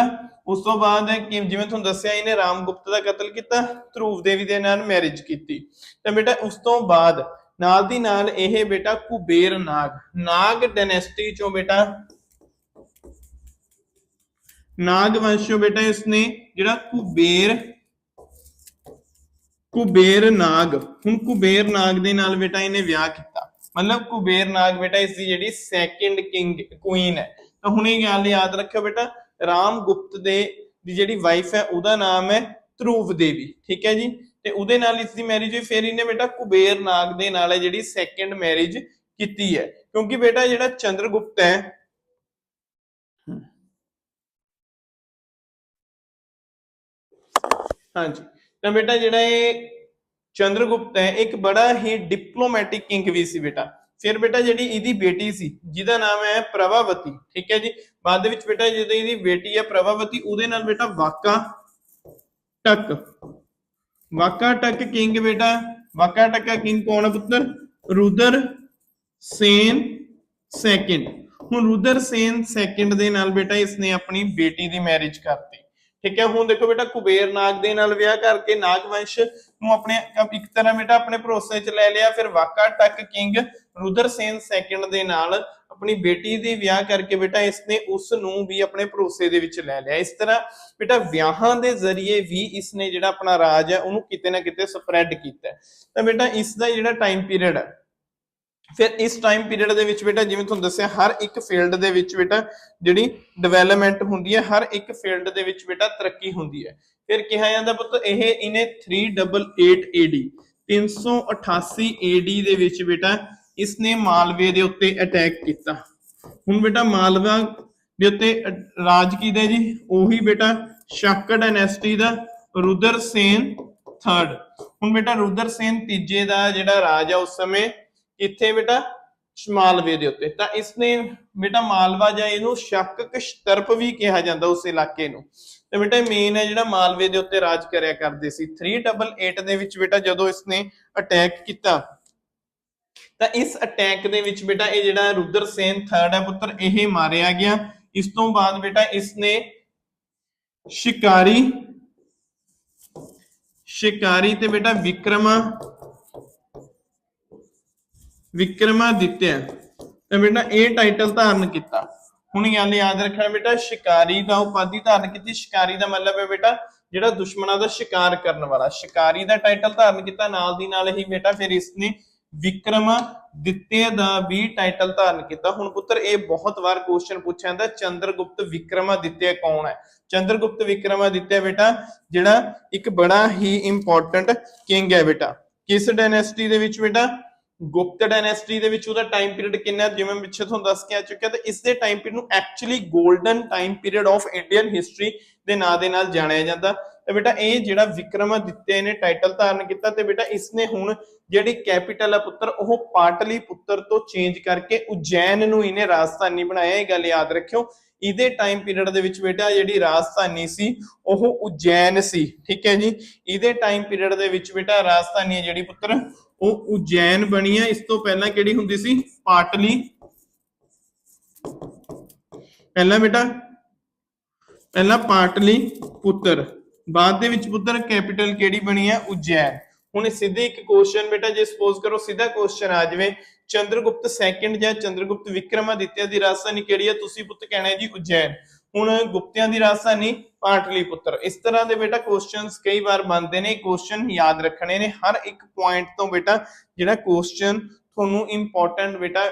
ਉਸ ਤੋਂ ਬਾਅਦ ਜਿਵੇਂ ਤੁਹਾਨੂੰ ਦੱਸਿਆ ਇਹਨੇ ਰਾਮਗੁਪਤ ਦਾ ਕਤਲ ਕੀਤਾ, ਧਰੂਵ ਦੇਵੀ ਦੇ ਨਾਲ ਮੈਰਿਜ ਕੀਤੀ। ਤਾਂ ਬੇਟਾ ਉਸ ਤੋਂ ਬਾਅਦ ਨਾਲ ਦੀ ਨਾਲ ਇਹ ਬੇਟਾ ਕੁਬੇਰ ਨਾਗ ਡਾਇਨੈਸਟੀ ਚੋਂ ਬੇਟਾ ਨਾਗ ਵੰਸ਼ ਚੋਂ ਬੇਟਾ ਇਸਨੇ ਜਿਹੜਾ ਕੁਬੇਰ ਨਾਗ, ਹੁਣ ਕੁਬੇਰ ਨਾਗ ਦੇ ਨਾਲ ਬੇਟਾ ਇਹਨੇ ਵਿਆਹ ਕੀਤਾ। ਮਤਲਬ ਕੁਬੇਰ ਨਾਗ ਬੇਟਾ ਇਸ ਦੀ ਜਿਹੜੀ ਸੈਕਿੰਡ ਕੁਈਨ ਹੈ। ਤਾਂ ਹੁਣ ਇਹ ਗੱਲ ਯਾਦ ਰੱਖਿਓ ਬੇਟਾ, ਰਾਮਗੁਪਤ ਦੀ ਜਿਹੜੀ ਵਾਈਫ ਹੈ ਉਹਦਾ ਨਾਮ ਹੈ ਧਰੂਵ ਦੇਵੀ, ਠੀਕ ਹੈ ਜੀ, ਤੇ ਉਹਦੇ ਨਾਲ ਇਸ ਦੀ ਮੈਰਿਜ ਹੋਈ। ਫਿਰ ਇਹਨੇ ਬੇਟਾ ਕੁਬੇਰ ਨਾਗ ਦੇ ਨਾਲ ਜਿਹੜੀ ਸੈਕਿੰਡ ਮੈਰਿਜ ਕੀਤੀ ਹੈ, ਕਿਉਂਕਿ ਬੇਟਾ ਜਿਹੜਾ ਚੰਦਰਗੁਪਤ ਹੈ ਹਾਂਜੀ, ਤਾਂ ਬੇਟਾ ਜਿਹੜਾ ਇਹ ਚੰਦਰਗੁਪਤ ਹੈ ਇੱਕ ਬੜਾ ਹੀ ਡਿਪਲੋਮੈਟਿਕ ਕਿੰਗ ਵੀ ਸੀ ਬੇਟਾ। ਫਿਰ ਬੇਟਾ ਜਿਹੜੀ ਇਹਦੀ ਬੇਟੀ ਸੀ ਜਿਹਦਾ ਨਾਮ ਹੈ ਪ੍ਰਭਾਵਤੀ, ਠੀਕ ਹੈ ਜੀ, ਬਾਅਦ ਦੇ ਵਿੱਚ ਬੇਟਾ ਜਦੋਂ ਇਹਦੀ ਬੇਟੀ ਹੈ ਪ੍ਰਭਾਵਤੀ ਉਹਦੇ ਨਾਲ ਬੇਟਾ ਵਾਕਾਟਕ ਕਿੰਗ ਬੇਟਾ, ਵਾਕਾਟਕਾ ਕਿੰਗ ਕੌਣ ਹੈ ਪੁੱਤਰ? ਰੁਦਰ ਸੇਨ ਸੈਕਿੰਡ। ਹੁਣ ਰੁਦਰ ਸੇਨ ਸੈਕਿੰਡ ਦੇ ਨਾਲ ਬੇਟਾ ਇਸਨੇ ਆਪਣੀ ਬੇਟੀ ਦੀ ਮੈਰਿਜ ਕਰਤੀ, ਠੀਕ ਹੈ। ਹੁਣ ਦੇਖੋ ਬੇਟਾ ਕੁਬੇਰ ਨਾਗ ਦੇ ਨਾਲ ਵਿਆਹ ਕਰਕੇ ਨਾਗ ਵੰਸ਼ ਨੂੰ ਆਪਣੇ ਇੱਕ ਤਰ੍ਹਾਂ ਬੇਟਾ ਆਪਣੇ ਭਰੋਸੇ 'ਚ ਲੈ ਲਿਆ। ਫਿਰ ਵਾਕਾਟਕ ਕਿੰਗ ਰੁਦਰ ਸੇਨ ਸੈਕਿੰਡ ਦੇ ਨਾਲ ਆਪਣੀ ਬੇਟੀ ਦੇ ਵਿਆਹ ਕਰਕੇ ਬੇਟਾ ਇਸਨੇ ਉਸ ਨੂੰ ਵੀ ਆਪਣੇ ਭਰੋਸੇ ਦੇ ਵਿੱਚ ਲੈ ਲਿਆ। ਇਸ ਤਰ੍ਹਾਂ ਬੇਟਾ ਵਿਆਹਾਂ ਦੇ ਜ਼ਰੀਏ ਵੀ ਇਸਨੇ ਜਿਹੜਾ ਆਪਣਾ ਰਾਜ ਹੈ ਉਹਨੂੰ ਕਿਤੇ ਨਾ ਕਿਤੇ ਸਪਰੈਡ ਕੀਤਾ। ਤਾਂ ਬੇਟਾ ਇਸ ਦਾ ਜਿਹੜਾ ਟਾਈਮ ਪੀਰੀਅਡ ਹੈ, ਫਿਰ ਇਸ ਟਾਈਮ ਪੀਰੀਅਡ ਦੇ ਵਿੱਚ ਬੇਟਾ ਜਿਵੇਂ ਤੁਹਾਨੂੰ ਦੱਸਿਆ ਹਰ ਇੱਕ ਫੀਲਡ ਦੇ ਵਿੱਚ ਬੇਟਾ ਜਿਹੜੀ ਡਿਵੈਲਪਮੈਂਟ ਹੁੰਦੀ ਹੈ, ਹਰ ਇੱਕ ਫੀਲਡ ਦੇ ਵਿੱਚ ਬੇਟਾ ਤਰੱਕੀ ਹੁੰਦੀ ਹੈ। ਫਿਰ ਕਿਹਾ ਜਾਂਦਾ ਪੁੱਤ ਇਹਨੇ 388 AD 388 AD ਦੇ ਵਿੱਚ ਬੇਟਾ ਇਸਨੇ ਮਾਲਵੇ ਦੇ ਉੱਤੇ ਅਟੈਕ ਕੀਤਾ। ਹੁਣ ਬੇਟਾ ਮਾਲਵਾ ਦੇ ਉੱਤੇ ਰਾਜ ਕੀਤਾ ਜੀ, ਉਹੀ ਬੇਟਾ ਸ਼ਕ ਡਾਇਨੈਸਟੀ ਦਾ ਰੁਦਰ ਸੇਨ ਥਰਡ। ਹੁਣ ਬੇਟਾ ਰੁਦਰ ਸੇਨ ਤੀਜੇ ਦਾ ਜਿਹੜਾ ਰਾਜ ਆ ਉਸ ਸਮੇਂ ਕਿੱਥੇ ਬੇਟਾ? ਮਾਲਵੇ ਦੇ ਉੱਤੇ। ਤਾਂ ਇਸਨੇ ਬੇਟਾ ਮਾਲਵਾ ਜਾਂ ਇਹਨੂੰ ਸ਼ਕ ਕਸ਼ਤਰਪ ਵੀ ਕਿਹਾ ਜਾਂਦਾ ਉਸ ਇਲਾਕੇ ਨੂੰ। ਤੇ ਬੇਟਾ ਮੇਨ ਹੈ ਜਿਹੜਾ ਮਾਲਵੇ ਦੇ ਉੱਤੇ ਰਾਜ ਕਰਿਆ ਕਰਦੇ ਸੀ। 388 ਦੇ ਵਿੱਚ ਬੇਟਾ ਜਦੋਂ ਇਸਨੇ ਅਟੈਕ ਕੀਤਾ ਤਾਂ ਇਸ ਅਟੈਕ ਦੇ ਵਿੱਚ ਬੇਟਾ ਇਹ ਜਿਹੜਾ ਰੁਦਰ ਸੇਨ ਥਰਡ ਹੈ ਪੁੱਤਰ ਇਹ ਮਾਰਿਆ ਗਿਆ। ਇਸ ਤੋਂ ਬਾਅਦ ਬੇਟਾ ਇਸਨੇ ਸ਼ਿਕਾਰੀ ਤੇ ਬੇਟਾ ਵਿਕਰਮਾਦਿੱਤਿਆ ਤੇ ਬੇਟਾ ਇਹ ਟਾਈਟਲ ਧਾਰਨ ਕੀਤਾ। ਹੁਣ ਗੱਲ ਯਾਦ ਰੱਖਣਾ ਬੇਟਾ ਸ਼ਿਕਾਰੀ ਦਾ ਉਪਾਧੀ ਧਾਰਨ ਕੀਤੀ। ਸ਼ਿਕਾਰੀ ਦਾ ਮਤਲਬ ਹੈ ਬੇਟਾ ਜਿਹੜਾ ਦੁਸ਼ਮਣਾਂ ਦਾ ਸ਼ਿਕਾਰ ਕਰਨ ਵਾਲਾ, ਸ਼ਿਕਾਰੀ ਦਾ ਟਾਈਟਲ ਧਾਰਨ ਕੀਤਾ। ਨਾਲ ਦੀ ਨਾਲ ਹੀ ਬੇਟਾ ਫਿਰ ਇਸਨੇ ਵਿਕਰਮਾਦਿੱਤਿਆ ਦਾ ਵੀ ਟਾਈਟਲ ਧਾਰਨ ਕੀਤਾ। ਹੁਣ ਪੁੱਤਰ ਇਹ ਬਹੁਤ ਵਾਰ ਕੁਐਸਚਨ ਪੁੱਛਿਆ ਜਾਂਦਾ ਚੰਦਰਗੁਪਤ ਵਿਕਰਮਾਦਿੱਤਿਆ ਕੌਣ ਹੈ? ਚੰਦਰਗੁਪਤ ਵਿਕਰਮਾਦਿੱਤਿਆ ਬੇਟਾ ਜਿਹੜਾ ਇੱਕ ਬੜਾ ਹੀ ਇੰਪੋਰਟੈਂਟ ਕਿੰਗ ਹੈ ਬੇਟਾ। ਕਿਸ ਡਾਇਨੈਸਟੀ ਦੇ ਵਿੱਚ ਬੇਟਾ? ਗੁਪਤ ਡਾਇਨੈਸਟੀ ਦੇ ਵਿੱਚ। ਉਹਦਾ ਟਾਈਮ ਪੀਰੀਅਡ ਕਿੰਨਾ ਜਿਵੇਂ ਪਿੱਛੇ ਤੁਹਾਨੂੰ ਦੱਸ ਕੇ ਆ ਚੁੱਕਿਆ। ਤੇ ਇਸ ਦੇ ਟਾਈਮ ਪੀਰੀਅਡ ਨੂੰ actually golden time period of Indian history ਦੇ ਨਾਂ ਦੇ ਨਾਲ ਜਾਣਿਆ ਜਾਂਦਾ। ਤੇ ਬੇਟਾ ਇਹ ਜਿਹੜਾ ਵਿਕਰਮਾਦਿੱਤਿਆ ਨੇ ਟਾਈਟਲ ਧਾਰਨ ਕੀਤਾ ਤੇ ਬੇਟਾ ਇਸਨੇ ਹੁਣ ਜਿਹੜੀ ਕੈਪੀਟਲ ਹੈ ਪੁੱਤਰ ਉਹ ਪਾਟਲੀ ਪੁੱਤਰ ਤੋਂ ਚੇਂਜ ਕਰਕੇ ਉਜੈਨ ਨੂੰ ਇਹਨੇ ਰਾਜਧਾਨੀ ਬਣਾਇਆ। ਇਹ ਗੱਲ ਯਾਦ ਰੱਖਿਓ। ਇਹਦੇ ਟਾਈਮ ਪੀਰੀਅਡ ਦੇ ਵਿੱਚ ਬੇਟਾ ਜਿਹੜੀ ਰਾਜਧਾਨੀ ਸੀ ਉਹ ਉਜੈਨ ਸੀ, ਠੀਕ ਹੈ ਜੀ। ਇਹਦੇ ਟਾਈਮ ਪੀਰੀਅਡ ਦੇ ਵਿੱਚ ਬੇਟਾ ਰਾਜਧਾਨੀ ਹੈ ਜਿਹੜੀ ਪੁੱਤਰ ਉਹ ਉਜੈਨ ਬਣੀ ਹੈ। ਇਸ ਤੋਂ ਪਹਿਲਾਂ ਕਿਹੜੀ ਹੁੰਦੀ ਸੀ? ਪਾਟਲੀ। ਪਹਿਲਾਂ ਪਾਟਲੀ ਪੁੱਤਰ, ਬਾਅਦ ਦੇ ਵਿੱਚ ਪੁੱਤਰ ਕੈਪੀਟਲ ਕਿਹੜੀ ਬਣੀ ਹੈ? ਉਜੈਨ। ਹੁਣ ਸਿੱਧੇ ਇੱਕ ਕੁਐਸਚਨ ਬੇਟਾ ਜੇ ਸਪੋਜ਼ ਕਰੋ ਸਿੱਧਾ ਕੁਐਸਚਨ ਆ ਜਾਵੇ ਚੰਦਰਗੁਪਤ ਸੈਕਿੰਡ ਜਾਂ ਚੰਦਰਗੁਪਤ ਵਿਕਰਮਾਦਿੱਤਿਆ ਦੀ ਰਾਜਧਾਨੀ ਕਿਹੜੀ ਹੈ? ਤੁਸੀਂ ਪੁੱਤ ਕਹਿਣਾ ਜੀ ਉਜੈਨ। ਹੁਣ ਗੁਪਤਿਆਂ ਦੀ ਰਾਜਧਾਨੀ ਪਾਟਲੀ ਪੁੱਤਰ। ਇਸ ਤਰ੍ਹਾਂ ਦੇ ਬੇਟਾ ਕੁਐਸਚਨਸ ਕਈ ਵਾਰ ਬਣਦੇ ਨੇ, ਕੁਐਸਚਨ ਯਾਦ ਰੱਖਣੇ ਨੇ। ਹਰ ਇੱਕ ਪੁਆਇੰਟ ਤੋਂ ਬੇਟਾ ਜਿਹੜਾ ਕੁਐਸਚਨ ਤੁਹਾਨੂੰ ਇੰਪੋਰਟੈਂਟ ਬੇਟਾ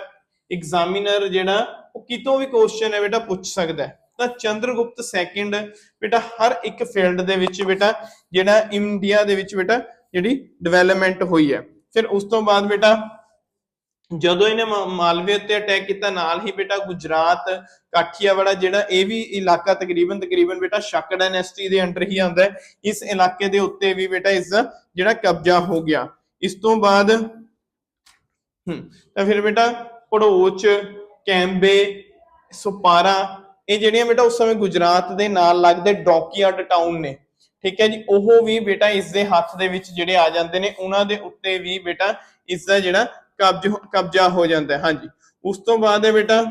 ਐਗਜ਼ਾਮੀਨਰ ਜਿਹੜਾ ਉਹ ਕਿਤੋਂ ਵੀ ਕੁਐਸਚਨ ਹੈ ਬੇਟਾ ਪੁੱਛ ਸਕਦਾ ਹੈ। ਤਾਂ ਚੰਦਰਗੁਪਤ ਸੈਕਿੰਡ ਬੇਟਾ ਹਰ ਇੱਕ ਫੀਲਡ ਦੇ ਵਿੱਚ ਬੇਟਾ ਜਿਹੜਾ ਇੰਡੀਆ ਦੇ ਵਿੱਚ ਬੇਟਾ ਜਿਹੜੀ ਡਿਵੈਲਪਮੈਂਟ ਹੋਈ ਹੈ। ਫਿਰ ਉਸ ਤੋਂ ਬਾਅਦ ਬੇਟਾ ਜਦੋਂ ਇਹਨੇ ਮਾਲਵੇ ਉੱਤੇ ਅਟੈਕ ਕੀਤਾ, ਨਾਲ ਹੀ ਬੇਟਾ ਗੁਜਰਾਤ ਕਾਠੀਆਵਾੜਾ ਜਿਹੜਾ ਇਹ ਵੀ ਇਲਾਕਾ ਤਕਰੀਬਨ ਤਕਰੀਬਨ ਬੇਟਾ ਸ਼ਕ ਡਾਇਨੈਸਟੀ ਦੇ ਅੰਡਰ ਹੀ ਆਉਂਦਾ ਹੈ, ਇਸ ਇਲਾਕੇ ਦੇ ਉੱਤੇ ਵੀ ਬੇਟਾ ਇਸ ਦਾ ਜਿਹੜਾ ਕਬਜ਼ਾ ਹੋ ਗਿਆ। ਇਸ ਤੋਂ ਬਾਅਦ ਤਾਂ ਫਿਰ ਬੇਟਾ ਭੜੋਚ, ਕੈਂਬੇ, ਸੁਪਾਰਾ ਇਹ ਜਿਹੜੀਆਂ ਬੇਟਾ ਉਸ ਸਮੇਂ ਗੁਜਰਾਤ ਦੇ ਨਾਲ ਲੱਗਦੇ ਡੌਕਯਾਰਡ ਟਾਊਨ ਨੇ, ਠੀਕ ਹੈ ਜੀ, ਉਹ ਵੀ ਬੇਟਾ ਇਸ ਦੇ ਹੱਥ ਦੇ ਵਿੱਚ ਜਿਹੜੇ ਆ ਜਾਂਦੇ ਨੇ, ਉਹਨਾਂ ਦੇ ਉੱਤੇ ਵੀ ਬੇਟਾ ਇਸ ਦਾ ਜਿਹੜਾ ਕਬਜ਼ਾ ਹੋ ਜਾਂਦਾ ਹੈ। ਹਾਂਜੀ, ਉਸ ਤੋਂ ਬਾਅਦ ਹੈ ਬੇਟਾ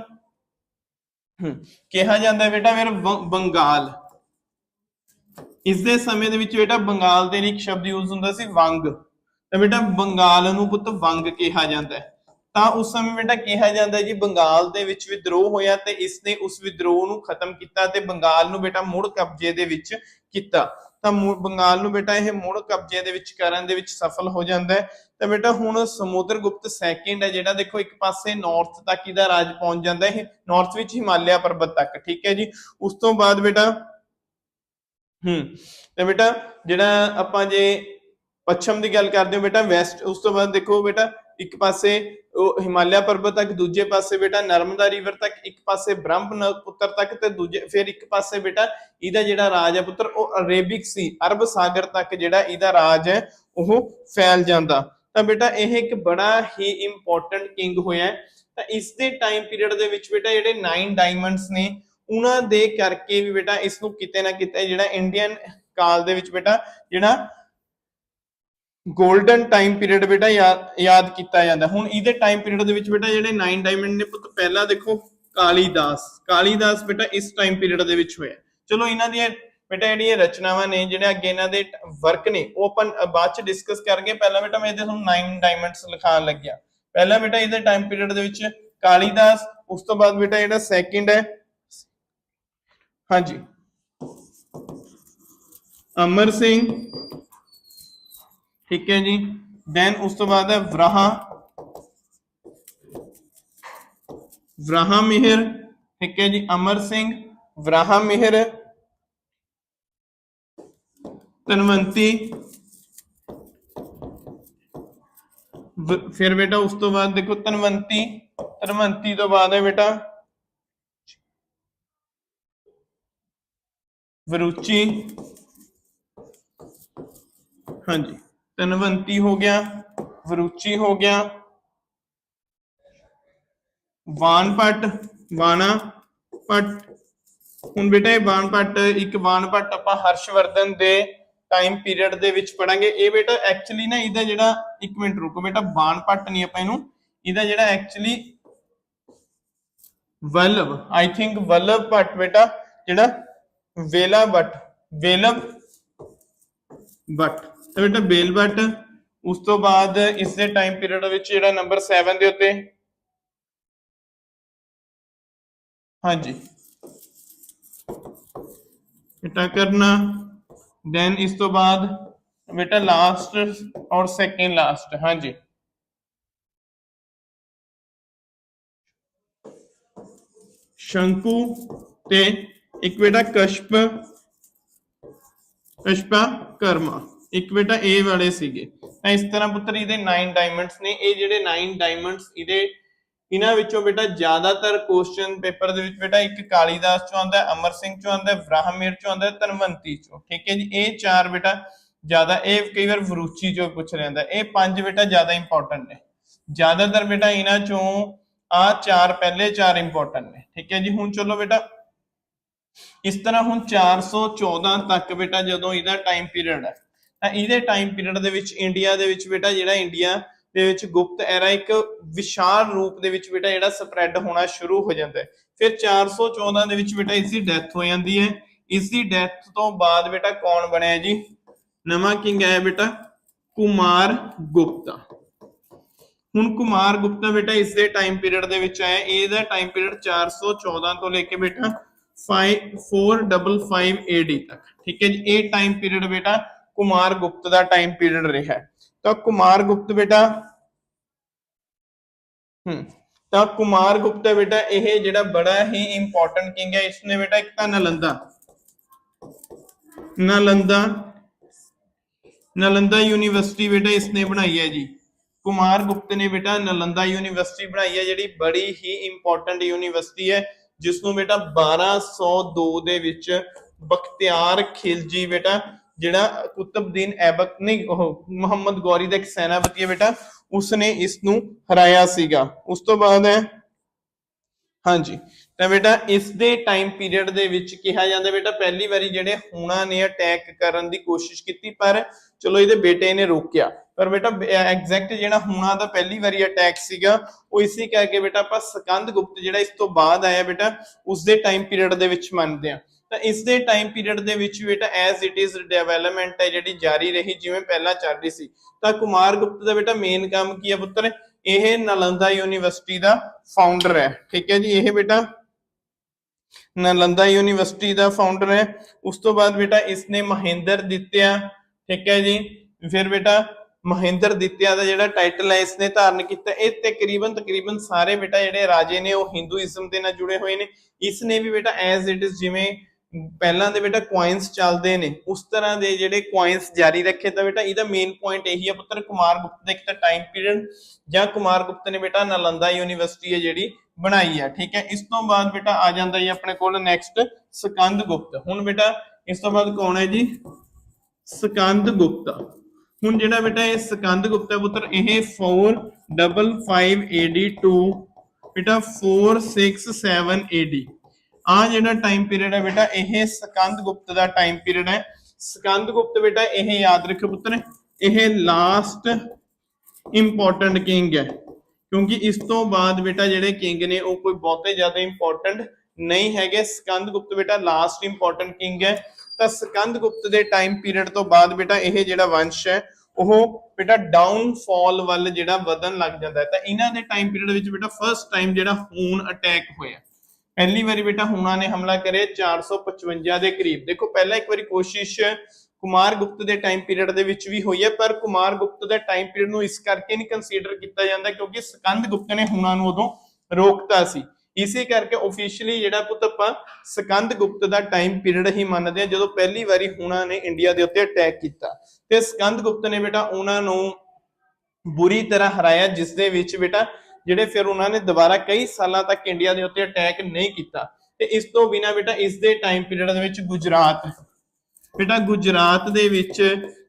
ਕਿਹਾ ਜਾਂਦਾ ਬੇਟਾ ਫਿਰ ਬੰਗਾਲ। ਇਸ ਦੇ ਸਮੇਂ ਦੇ ਵਿੱਚ ਬੇਟਾ ਬੰਗਾਲ ਦੇ ਲਈ ਇੱਕ ਸ਼ਬਦ ਯੂਜ਼ ਹੁੰਦਾ ਸੀ ਵੰਗ, ਤਾਂ ਬੇਟਾ ਬੰਗਾਲ ਨੂੰ ਪੁੱਤ ਵੰਗ ਕਿਹਾ ਜਾਂਦਾ ਹੈ। ਤਾਂ ਉਸ ਸਮੇਂ ਬੇਟਾ ਕਿਹਾ ਜਾਂਦਾ ਜੀ ਬੰਗਾਲ ਦੇ ਵਿੱਚ ਵਿਦਰੋਹ ਹੋਇਆ ਤੇ ਇਸ ਨੇ ਉਸ ਵਿਦਰੋਹ ਨੂੰ ਖਤਮ ਕੀਤਾ ਤੇ ਬੰਗਾਲ ਨੂੰ ਬੇਟਾ ਮੁੜ ਕਬਜ਼ੇ ਦੇ ਵਿੱਚ ਕੀਤਾ। ਤਾਂ ਬੰਗਾਲ ਨੂੰ ਬੇਟਾ ਇਹ ਮੁੜ ਕਬਜ਼ੇ ਦੇ ਵਿੱਚ ਕਰਨ ਦੇ ਵਿੱਚ ਸਫਲ ਹੋ ਜਾਂਦਾ ਹੈ। ਤਾਂ ਬੇਟਾ ਹੁਣ ਸਮੁੰਦਰਗੁਪਤ ਸੈਕਿੰਡ ਹੈ ਜਿਹੜਾ, ਦੇਖੋ ਇੱਕ ਪਾਸੇ ਨਾਰਥ ਤੱਕ ਇਹਦਾ ਰਾਜ ਪਹੁੰਚ ਜਾਂਦਾ ਹੈ, ਨਾਰਥ ਵਿੱਚ ਹਿਮਾਲਿਆ ਪਰਬਤ ਤੱਕ, ਠੀਕ ਹੈ ਜੀ। ਉਸ ਤੋਂ ਬਾਅਦ ਬੇਟਾ ਤੇ ਬੇਟਾ ਜਿਹੜਾ ਆਪਾਂ ਜੇ ਪੱਛਮ ਦੀ ਗੱਲ ਕਰਦੇ ਹੋ ਬੇਟਾ ਵੈਸਟ, ਉਸ ਤੋਂ ਬਾਅਦ ਦੇਖੋ ਬੇਟਾ ਇੱਕ ਪਾਸੇ ਹਿਮਾਲਿਆ ਪਰਬਤ ਤੱਕ, ਦੂਜੇ ਪਾਸੇ ਬੇਟਾ ਨਰਮਦਾ ਰਿਵਰ ਤੱਕ, ਇੱਕ ਪਾਸੇ ਬ੍ਰਹਮਪੁੱਤਰ ਤੱਕ, ਤੇ ਦੂਜੇ ਫਿਰ ਇੱਕ ਪਾਸੇ ਬੇਟਾ ਇਹਦਾ ਜਿਹੜਾ ਰਾਜ ਹੈ ਪੁੱਤਰ ਉਹ ਅਰੇਬਿਕ ਸੀ, ਅਰਬ ਸਾਗਰ ਤੱਕ ਜਿਹੜਾ ਇਹਦਾ ਰਾਜ ਹੈ ਉਹ ਫੈਲ ਜਾਂਦਾ। ਤਾਂ ਬੇਟਾ ਇਹ ਇੱਕ ਬੜਾ ਹੀ ਇੰਪੋਰਟੈਂਟ ਕਿੰਗ ਹੋਇਆ। ਤਾਂ ਇਸ ਦੇ ਟਾਈਮ ਪੀਰੀਅਡ ਦੇ ਵਿੱਚ ਬੇਟਾ ਜਿਹੜੇ 9 ਡਾਇਮੰਡਸ ਨੇ ਉਹਨਾਂ ਦੇ ਕਰਕੇ ਵੀ ਬੇਟਾ ਇਸ ਨੂੰ ਕਿਤੇ ਨਾ ਕਿਤੇ ਜਿਹੜਾ ਇੰਡੀਅਨ ਕਾਲ ਦੇ ਵਿੱਚ ਬੇਟਾ ਜਿਹੜਾ ਗੋਲਡਨ ਟਾਈਮ ਪੀਰੀਅਡ ਬੇਟਾ ਯਾਦ ਕੀਤਾ ਜਾਂਦਾ। ਹੁਣ ਇਹਦੇ ਟਾਈਮ ਪੀਰੀਅਡ ਦੇ ਵਿੱਚ ਬੇਟਾ ਜਿਹੜੇ 9 ਡਾਇਮੰਡ ਨੇ ਪੁੱਤ, ਪਹਿਲਾ ਦੇਖੋ ਕਾਲੀਦਾਸ ਬੇਟਾ ਇਸ ਟਾਈਮ ਪੀਰੀਅਡ ਦੇ ਵਿੱਚ ਹੋਇਆ। ਚਲੋ ਇਹਨਾਂ ਦੀਆਂ ਬੇਟਾ ਜਿਹੜੀਆਂ ਰਚਨਾਵਾਂ ਨੇ, ਜਿਹੜੇ ਅੱਗੇ ਇਹਨਾਂ ਦੇ ਵਰਕ ਨੇ ਉਹ ਆਪਾਂ ਬਾਅਦ ਚ ਡਿਸਕਸ ਕਰਾਂਗੇ। ਪਹਿਲਾਂ ਬੇਟਾ ਮੈਂ ਇਹਦੇ ਤੁਹਾਨੂੰ 9 ਡਾਇਮੰਡਸ ਲਿਖਾਉਣ ਲੱਗਿਆ। ਪਹਿਲਾ ਬੇਟਾ ਇਹਦੇ ਟਾਈਮ ਪੀਰੀਅਡ ਦੇ ਵਿੱਚ ਕਾਲੀਦਾਸ, ਉਸ ਤੋਂ ਬਾਅਦ ਬੇਟਾ ਜਿਹੜਾ ਸੈਕਿੰਡ ਹੈ ਹਾਂਜੀ ਅਮਰ ਸਿੰਘ, ਠੀਕ ਹੈ ਜੀ। ਦੈਨ ਉਸ ਤੋਂ ਬਾਅਦ ਹੈ ਵਰਾਹਾ ਮਿਹਰ, ਠੀਕ ਹੈ ਜੀ, ਅਮਰ ਸਿੰਘ, ਵਰਾਹਾ ਮਿਹਰ, ਧਨਵੰਤੀ, ਫਿਰ ਬੇਟਾ ਉਸ ਤੋਂ ਬਾਅਦ ਦੇਖੋ ਧਨਵੰਤੀ ਤੋਂ ਬਾਅਦ ਹੈ ਬੇਟਾ ਵਰੂਚੀ, ਹਾਂਜੀ ਧਨਵੰਤੀ ਹੋ ਗਿਆ, ਵਰੂਚੀ ਹੋ ਗਿਆ, ਵਾਨਪਟ, ਹੁਣ ਬੇਟਾ ਇਹ ਵਾਨਪਟ ਆਪਾਂ ਹਰਸ਼ਵਰਧਨ ਦੇ ਟਾਈਮ ਪੀਰੀਅਡ ਦੇ ਵਿੱਚ ਪੜਾਂਗੇ। ਇਹ ਬੇਟਾ ਐਕਚੁਅਲੀ ਨਾ ਇਹਦਾ ਜਿਹੜਾ, ਇੱਕ ਮਿੰਟ ਰੁਕੋ ਬੇਟਾ, ਵਾਨਪਟ ਨਹੀਂ ਆਪਾਂ ਇਹਨੂੰ, ਇਹਦਾ ਜਿਹੜਾ actually I think Vallabh Bhatt ਬੇਟਾ, ਜਿਹੜਾ ਵੇਲਵ ਭੱਟ ਤੇ ਬੇਟਾ ਬੇਲ ਭੱਟ। ਉਸ ਤੋਂ ਬਾਅਦ ਇਸ ਦੇ ਟਾਈਮ ਪੀਰੀਅਡ ਵਿੱਚ ਜਿਹੜਾ ਨੰਬਰ 7 ਦੇ ਉੱਤੇ ਹਾਂਜੀ ਬੇਟਾ ਕਰਨਾ। ਦੈਨ ਇਸ ਤੋਂ ਬਾਅਦ ਬੇਟਾ ਲਾਸਟ ਔਰ ਸੈਕਿੰਡ ਲਾਸਟ ਹਾਂਜੀ ਸ਼ੰਕੂ ਤੇ ਇੱਕ ਬੇਟਾ ਕਸ਼ਪਕਰਮਾ, ਇੱਕ ਬੇਟਾ ਇਹ ਵਾਲੇ ਸੀਗੇ। ਤਾਂ ਇਸ ਤਰ੍ਹਾਂ ਪੁੱਤਰ ਇਹਦੇ 9 ਡਾਇਮੰਡਸ ਨੇ। ਇਹ ਜਿਹੜੇ 9 ਡਾਇਮੰਡਸ ਇਹਨਾਂ ਵਿੱਚੋਂ ਬੇਟਾ ਜ਼ਿਆਦਾਤਰ ਕੁਐਸਚਨ ਪੇਪਰ ਦੇ ਵਿੱਚ ਬੇਟਾ ਇੱਕ ਕਾਲੀਦਾਸ ਚੋਂ ਆਉਂਦਾ, ਅਮਰ ਸਿੰਘ ਚੋਂ ਆਉਂਦਾ, ਬ੍ਰਾਹਮੀਰ ਚੋਂ ਆਉਂਦਾ, ਧਨਵੰਤੀ ਚੋਂ, ਠੀਕ ਹੈ ਜੀ। ਇਹ 4 ਬੇਟਾ ਜ਼ਿਆਦਾ, ਇਹ ਕਈ ਵਾਰ ਵਰੂਚੀ ਚੋਂ ਪੁੱਛ ਲੈਂਦਾ। ਇਹ 5 ਬੇਟਾ ਜ਼ਿਆਦਾ ਇੰਪੋਰਟੈਂਟ ਨੇ, ਜ਼ਿਆਦਾਤਰ ਬੇਟਾ ਇਹਨਾਂ ਚੋਂ ਆ 4 ਪਹਿਲੇ 4 ਇੰਪੋਰਟੈਂਟ ਨੇ, ਠੀਕ ਹੈ ਜੀ। ਹੁਣ ਚਲੋ ਬੇਟਾ ਇਸ ਤਰ੍ਹਾਂ ਹੁਣ 414 ਤੱਕ ਬੇਟਾ ਜਦੋਂ ਇਹਦਾ ਟਾਈਮ ਪੀਰੀਅਡ ਹੈ, ਤਾਂ ਇਹਦੇ ਟਾਈਮ ਪੀਰੀਅਡ ਦੇ ਵਿੱਚ ਇੰਡੀਆ ਦੇ ਵਿੱਚ ਬੇਟਾ ਜਿਹੜਾ ਇੰਡੀਆ ਦੇ ਵਿੱਚ ਗੁਪਤ ਐਰਾ ਇੱਕ ਵਿਸ਼ਾਲ ਰੂਪ ਦੇ ਵਿੱਚ ਬੇਟਾ ਜਿਹੜਾ ਸਪਰੈਡ ਹੋਣਾ ਸ਼ੁਰੂ ਹੋ ਜਾਂਦਾ ਹੈ। ਫਿਰ 414 ਦੇ ਵਿੱਚ ਬੇਟਾ ਇਸ ਦੀ ਡੈਥ ਹੋ ਜਾਂਦੀ ਹੈ। ਇਸ ਦੀ ਡੈਥ ਤੋਂ ਬਾਅਦ ਬੇਟਾ ਕੌਣ ਬਣਿਆ ਜੀ, ਨਵਾਂ ਕਿੰਗ ਆਇਆ ਬੇਟਾ ਕੁਮਾਰ ਗੁਪਤਾ। ਹੁਣ ਕੁਮਾਰ ਗੁਪਤਾ ਬੇਟਾ ਇਸ ਦੇ ਟਾਈਮ ਪੀਰੀਅਡ ਦੇ ਵਿੱਚ ਆਇਆ। ਇਹਦਾ ਟਾਈਮ ਪੀਰੀਅਡ 414 ਤੋਂ ਲੈ ਕੇ ਬੇਟਾ 455 AD ਤੱਕ, ਠੀਕ ਹੈ ਜੀ। ਇਹ ਟਾਈਮ ਪੀਰੀਅਡ ਬੇਟਾ ਕੁਮਾਰ ਗੁਪਤ ਦਾ ਟਾਈਮ ਪੀਰੀਅਡ ਰਿਹਾ। ਤਾਂ ਕੁਮਾਰ ਗੁਪਤ ਬੇਟਾ ਇਹ ਜਿਹੜਾ ਬੜਾ ਹੀ ਇੰਪੋਰਟੈਂਟ ਕਿੰਗ ਹੈ। ਇਸਨੇ ਬੇਟਾ ਇੱਕ ਤਾਂ ਨਾਲੰਦਾ ਯੂਨੀਵਰਸਿਟੀ ਬੇਟਾ ਇਸਨੇ ਬਣਾਈ ਹੈ ਜੀ। ਕੁਮਾਰ ਗੁਪਤ ਨੇ ਬੇਟਾ ਨਾਲੰਦਾ ਯੂਨੀਵਰਸਿਟੀ ਬਣਾਈ ਹੈ, ਜਿਹੜੀ ਬੜੀ ਹੀ ਇੰਪੋਰਟੈਂਟ ਯੂਨੀਵਰਸਿਟੀ ਹੈ, ਜਿਸ ਨੂੰ ਬੇਟਾ 1202 ਦੇ ਵਿੱਚ ਬਖਤਿਆਰ ਖਿਲਜੀ ਬੇਟਾ ਜਿਹੜਾ ਕੁਤਬਦੀਨ ਐਬਕ ਨਹੀਂ ਉਹ ਮੁਹੰਮਦ ਗੌਰੀ ਦਾ ਇੱਕ ਸੈਨਾਪਤੀ ਹੈ ਬੇਟਾ, ਉਸਨੇ ਇਸ ਨੂੰ ਹਰਾਇਆ ਸੀਗਾ। ਉਸ ਤੋਂ ਬਾਅਦ ਹੈ ਹਾਂਜੀ ਤਾਂ ਬੇਟਾ ਇਸ ਦੇ ਟਾਈਮ ਪੀਰੀਅਡ ਦੇ ਵਿੱਚ ਕਿਹਾ ਜਾਂਦਾ ਬੇਟਾ ਪਹਿਲੀ ਵਾਰੀ ਜਿਹੜੇ ਹੂਣਾ ਨੇ ਅਟੈਕ ਕਰਨ ਦੀ ਕੋਸ਼ਿਸ਼ ਕੀਤੀ, ਪਰ ਚਲੋ ਇਹਦੇ ਬੇਟੇ ਨੇ ਰੋਕਿਆ। ਪਰ ਬੇਟਾ ਐਗਜ਼ੈਕਟ ਜਿਹੜਾ ਹੂਣਾ ਦਾ ਪਹਿਲੀ ਵਾਰੀ ਅਟੈਕ ਸੀਗਾ ਉਹ ਇਸੇ ਕਰਕੇ ਬੇਟਾ ਆਪਾਂ ਸਕੰਦ ਗੁਪਤ ਜਿਹੜਾ ਇਸ ਤੋਂ ਬਾਅਦ ਆਇਆ ਬੇਟਾ ਉਸ ਦੇ ਟਾਈਮ ਪੀਰੀਅਡ ਦੇ ਵਿੱਚ ਮੰਨਦੇ ਆ। ਤਾਂ ਇਸ ਦੇ ਟਾਈਮ ਪੀਰੀਅਡ ਦੇ ਵਿੱਚ ਬੇਟਾ ਐਜ਼ ਇਟ ਇਜ਼ ਡਿਵੈਲਪਮੈਂਟ ਹੈ ਜਿਹੜੀ ਜਾਰੀ ਰਹੀ ਜਿਵੇਂ ਪਹਿਲਾਂ ਚੱਲ ਰਹੀ ਸੀ। ਤਾਂ ਕੁਮਾਰ ਗੁਪਤ ਦਾ ਬੇਟਾ ਮੇਨ ਕੰਮ ਕੀ ਹੈ ਪੁੱਤਰ, ਇਹ ਨਾਲੰਦਾ ਯੂਨੀਵਰਸਿਟੀ ਦਾ ਫਾਊਂਡਰ ਹੈ। ਠੀਕ ਹੈ ਜੀ, ਇਹ ਬੇਟਾ ਨਾਲੰਦਾ ਯੂਨੀਵਰਸਿਟੀ ਦਾ ਫਾਊਂਡਰ ਹੈ। ਉਸ ਤੋਂ ਬਾਅਦ ਬੇਟਾ ਇਸਨੇ ਮਹੇਂਦਰ ਦਿੱਤਿਆ, ਠੀਕ ਹੈ ਜੀ, ਫਿਰ ਬੇਟਾ ਮਹੇਂਦਰ ਦਿੱਤਿਆ ਦਾ ਜਿਹੜਾ ਟਾਈਟਲ ਹੈ ਇਸਨੇ ਧਾਰਨ ਕੀਤਾ। ਇਹ ਤਕਰੀਬਨ ਸਾਰੇ ਬੇਟਾ ਜਿਹੜੇ ਰਾਜੇ ਨੇ ਉਹ ਹਿੰਦੂਇਜ਼ਮ ਦੇ ਨਾਲ ਜੁੜੇ ਹੋਏ ਨੇ। ਇਸਨੇ ਵੀ ਬੇਟਾ ਐਜ਼ ਇਟ ਇਜ਼ ਜਿਵੇਂ ਪਹਿਲਾਂ ਦੇ ਬੇਟਾ ਕੁਆਇਨਸ ਚੱਲਦੇ ਨੇ ਉਸ ਤਰ੍ਹਾਂ ਦੇ ਜਿਹੜੇ ਕੁਆਇਨਸ ਜਾਰੀ ਰੱਖੇ। ਤਾਂ ਬੇਟਾ ਇਹਦਾ ਮੇਨ ਪੁਆਇੰਟ ਇਹੀ ਹੈ ਪੁੱਤਰ ਕੁਮਾਰ ਗੁਪਤ ਦਾ ਇੱਕ ਤਾਂ ਟਾਈਮ ਪੀਰੀਅਡ ਜਾਂ ਕੁਮਾਰ ਗੁਪਤ ਨੇ ਬੇਟਾ ਨਾਲੰਦਾ ਯੂਨੀਵਰਸਿਟੀ ਹੈ ਜਿਹੜੀ ਬਣਾਈ ਹੈ। ਠੀਕ ਹੈ, ਇਸ ਤੋਂ ਬਾਅਦ ਬੇਟਾ ਆ ਜਾਂਦਾ ਜੀ ਆਪਣੇ ਕੋਲ ਨੈਕਸਟ ਸਕੰਦ ਗੁਪਤ। ਹੁਣ ਬੇਟਾ ਇਸ ਤੋਂ ਬਾਅਦ ਕੌਣ ਹੈ ਜੀ, ਸਕੰਦ ਗੁਪਤ। ਹੁਣ ਜਿਹੜਾ ਬੇਟਾ ਇਹ ਸਕੰਦ ਗੁਪਤ ਹੈ ਪੁੱਤਰ ਇਹ 455 AD to ਬੇਟਾ 467 AD ਆ ਜਿਹੜਾ ਟਾਈਮ ਪੀਰੀਅਡ ਹੈ ਬੇਟਾ ਇਹ ਸਕੰਦ ਗੁਪਤ ਦਾ ਟਾਈਮ ਪੀਰੀਅਡ ਹੈ। ਸਕੰਦ ਗੁਪਤ ਬੇਟਾ ਇਹ ਯਾਦ ਰੱਖੋ ਪੁੱਤਰ ਇਹ ਲਾਸਟ ਇੰਪੋਰਟੈਂਟ ਕਿੰਗ ਹੈ, ਕਿਉਂਕਿ ਇਸ ਤੋਂ ਬਾਅਦ ਬੇਟਾ ਜਿਹੜੇ ਕਿੰਗ ਨੇ ਉਹ ਕੋਈ ਬਹੁਤੇ ਜ਼ਿਆਦਾ ਇੰਪੋਰਟੈਂਟ ਨਹੀਂ ਹੈਗੇ। ਸਕੰਦ ਗੁਪਤ ਬੇਟਾ ਲਾਸਟ ਇੰਪੋਰਟੈਂਟ ਕਿੰਗ ਹੈ। ਤਾਂ ਸਕੰਦ ਗੁਪਤ ਦੇ ਟਾਈਮ ਪੀਰੀਅਡ ਤੋਂ ਬਾਅਦ ਬੇਟਾ ਇਹ ਜਿਹੜਾ ਵੰਸ਼ ਹੈ ਉਹ ਬੇਟਾ ਡਾਊਨਫਾਲ ਵੱਲ ਜਿਹੜਾ ਵਧਣ ਲੱਗ ਜਾਂਦਾ ਹੈ। ਤਾਂ ਇਹਨਾਂ ਦੇ ਟਾਈਮ ਪੀਰੀਅਡ ਵਿੱਚ ਬੇਟਾ ਫਰਸਟ ਟਾਈਮ ਜਿਹੜਾ ਹੂਣ ਅਟੈਕ ਹੋਇਆ, ਪਹਿਲੀ ਵਾਰੀ ਬੇਟਾ ਹੂਣਾ ਨੇ ਹਮਲਾ ਕਰਿਆ 455 ਦੇ ਕਰੀਬ। ਦੇਖੋ ਪਹਿਲਾਂ ਇੱਕ ਵਾਰੀ ਕੋਸ਼ਿਸ਼ ਕੁਮਾਰ ਗੁਪਤ ਦੇ ਟਾਈਮ ਪੀਰੀਅਡ ਦੇ ਵਿੱਚ ਵੀ ਹੋਈ ਹੈ, ਪਰ ਕੁਮਾਰ ਗੁਪਤ ਦੇ ਟਾਈਮ ਪੀਰੀਅਡ ਨੂੰ ਇਸ ਕਰਕੇ ਨਹੀਂ ਕੰਸੀਡਰ ਕੀਤਾ ਜਾਂਦਾ ਕਿਉਂਕਿ ਸਕੰਦ ਗੁਪਤ ਨੇ ਹੂਣਾ ਨੂੰ ਉਦੋਂ ਰੋਕਤਾ ਸੀ। ਇਸੇ ਕਰਕੇ ਆਫੀਸ਼ੀਅਲੀ ਜਿਹੜਾ ਪੁੱਤ ਆਪਾਂ ਸਕੰਦ ਗੁਪਤ ਦਾ ਟਾਈਮ ਪੀਰੀਅਡ ਹੀ ਮੰਨਦੇ ਆ ਜਦੋਂ ਪਹਿਲੀ ਵਾਰੀ ਹੂਣਾ ਨੇ ਇੰਡੀਆ ਦੇ ਉੱਤੇ ਅਟੈਕ ਕੀਤਾ। ਤੇ ਸਕੰਦ ਗੁਪਤ ਨੇ ਬੇਟਾ ਉਹਨਾਂ ਨੂੰ ਬੁਰੀ ਤਰ੍ਹਾਂ ਹਰਾਇਆ, ਜਿਸ ਦੇ ਵਿੱਚ ਬੇਟਾ ਜਿਹੜੇ ਫਿਰ ਉਹਨਾਂ ਨੇ ਦੁਬਾਰਾ ਕਈ ਸਾਲਾਂ ਤੱਕ ਇੰਡੀਆ ਦੇ ਉੱਤੇ ਅਟੈਕ ਨਹੀਂ ਕੀਤਾ। ਤੇ ਇਸ ਤੋਂ ਬਿਨਾ ਬੇਟਾ ਇਸ ਦੇ ਟਾਈਮ ਪੀਰੀਅਡ ਦੇ ਵਿੱਚ ਗੁਜਰਾਤ ਬੇਟਾ ਗੁਜਰਾਤ ਦੇ ਵਿੱਚ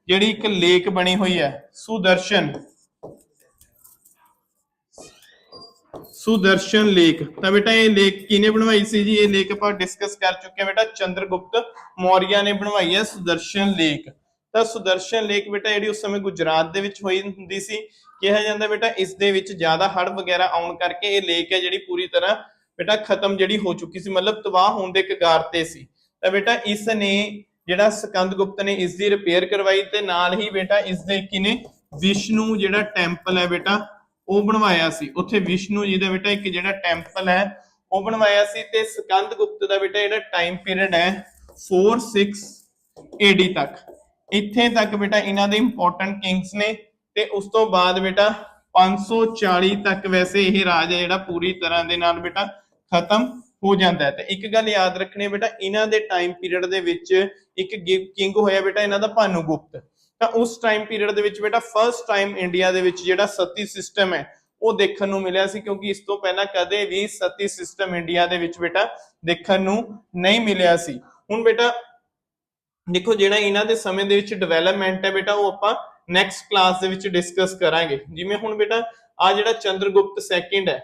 ਜਿਹੜੀ ਇੱਕ ਲੇਕ ਬਣੀ ਹੋਈ ਹੈ ਸੁਦਰਸ਼ਨ ਲੇਕ। ਤਾਂ ਬੇਟਾ ਇਹ ਲੇਕ ਕਿਹਨੇ ਬਣਵਾਈ ਸੀ ਜੀ, ਇਹ ਲੇਕ ਆਪਾਂ ਡਿਸਕਸ ਕਰ ਚੁੱਕੇ ਹਾਂ ਬੇਟਾ ਚੰਦਰਗੁਪਤ ਮੌਰੀਆ ਨੇ ਬਣਵਾਈ ਹੈ ਸੁਦਰਸ਼ਨ ਲੇਕ। ਤਾਂ ਸੁਦਰਸ਼ਨ ਲੇਕ ਬੇਟਾ ਜਿਹੜੀ ਉਸ ਸਮੇਂ ਗੁਜਰਾਤ ਦੇ ਵਿੱਚ ਹੋਈ ਹੁੰਦੀ ਸੀ। ਕਿਹਾ ਜਾਂਦਾ ਬੇਟਾ ਇਸ ਦੇ ਵਿੱਚ ਜ਼ਿਆਦਾ ਹੜ੍ਹ ਵਗੈਰਾ ਆਉਣ ਕਰਕੇ ਇਹ ਲੇਕ ਹੈ ਜਿਹੜੀ ਪੂਰੀ ਤਰ੍ਹਾਂ ਬੇਟਾ ਖਤਮ ਜਿਹੜੀ ਹੋ ਚੁੱਕੀ ਸੀ, ਮਤਲਬ ਤਬਾਹ ਹੋਣ ਦੇ ਕਗਾਰ ਤੇ ਸੀ। ਤਾਂ ਬੇਟਾ ਇਸ ਨੇ ਜਿਹੜਾ ਸਕੰਦ ਗੁਪਤ ਨੇ ਇਸ ਦੀ ਰਿਪੇਅਰ ਕਰਵਾਈ ਤੇ ਨਾਲ ਹੀ ਬੇਟਾ ਇਸ ਦੇ ਕਿਨੇ ਵਿਸ਼ਨੂੰ ਜਿਹੜਾ ਟੈਂਪਲ ਹੈ ਬੇਟਾ ਉਹ ਬਣਵਾਇਆ ਸੀ। ਉੱਥੇ ਵਿਸ਼ਨੂੰ ਜੀ ਦਾ ਬੇਟਾ ਇੱਕ ਜਿਹੜਾ ਟੈਂਪਲ ਹੈ ਉਹ ਬਣਵਾਇਆ ਸੀ। ਤੇ ਸਕੰਦ ਗੁਪਤ ਦਾ ਬੇਟਾ ਜਿਹੜਾ ਟਾਈਮ ਪੀਰੀਅਡ ਹੈ 46 AD ਤੱਕ, ਇੱਥੇ ਤੱਕ ਬੇਟਾ ਇਹਨਾਂ ਦੇ ਇੰਪੋਰਟੈਂਟ ਕਿੰਗਸ ਨੇ। ਤੇ ਉਸ ਤੋਂ ਬਾਅਦ ਬੇਟਾ 540 ਤੱਕ ਵੈਸੇ ਇਹ ਰਾਜ ਹੈ ਜਿਹੜਾ ਪੂਰੀ ਤਰ੍ਹਾਂ ਦੇ ਨਾਲ ਬੇਟਾ ਖਤਮ ਹੋ ਜਾਂਦਾ ਹੈ। ਤੇ ਇੱਕ ਗੱਲ ਯਾਦ ਰੱਖਣੀ ਹੈ ਬੇਟਾ ਇਹਨਾਂ ਦੇ ਟਾਈਮ ਪੀਰੀਅਡ ਦੇ ਵਿੱਚ ਇੱਕ ਕਿੰਗ ਹੋਇਆ ਬੇਟਾ ਇਹਨਾਂ ਦਾ ਭਾਨੂ ਗੁਪਤ। ਤਾਂ ਉਸ ਟਾਈਮ ਪੀਰੀਅਡ ਦੇ ਵਿੱਚ ਬੇਟਾ ਫਰਸਟ ਟਾਈਮ ਇੰਡੀਆ ਦੇ ਵਿੱਚ ਜਿਹੜਾ ਸਤੀ ਸਿਸਟਮ ਹੈ ਉਹ ਦੇਖਣ ਨੂੰ ਮਿਲਿਆ ਸੀ, ਕਿਉਂਕਿ ਇਸ ਤੋਂ ਪਹਿਲਾਂ ਕਦੇ ਵੀ ਸਤੀ ਸਿਸਟਮ ਇੰਡੀਆ ਦੇ ਵਿੱਚ ਬੇਟਾ ਦੇਖਣ ਨੂੰ ਨਹੀਂ ਮਿਲਿਆ ਸੀ। ਹੁਣ ਬੇਟਾ ਦੇਖੋ ਜਿਹੜਾ ਇਹਨਾਂ ਦੇ ਸਮੇਂ ਦੇ ਵਿੱਚ ਡਿਵੈਲਪਮੈਂਟ ਹੈ ਬੇਟਾ ਉਹ ਆਪਾਂ ਨੈਕਸਟ ਕਲਾਸ ਦੇ ਵਿੱਚ ਡਿਸਕਸ ਕਰਾਂਗੇ। ਜਿਵੇਂ ਹੁਣ ਬੇਟਾ ਆ ਜਿਹੜਾ ਚੰਦਰਗੁਪਤ ਸੈਕਿੰਡ ਹੈ,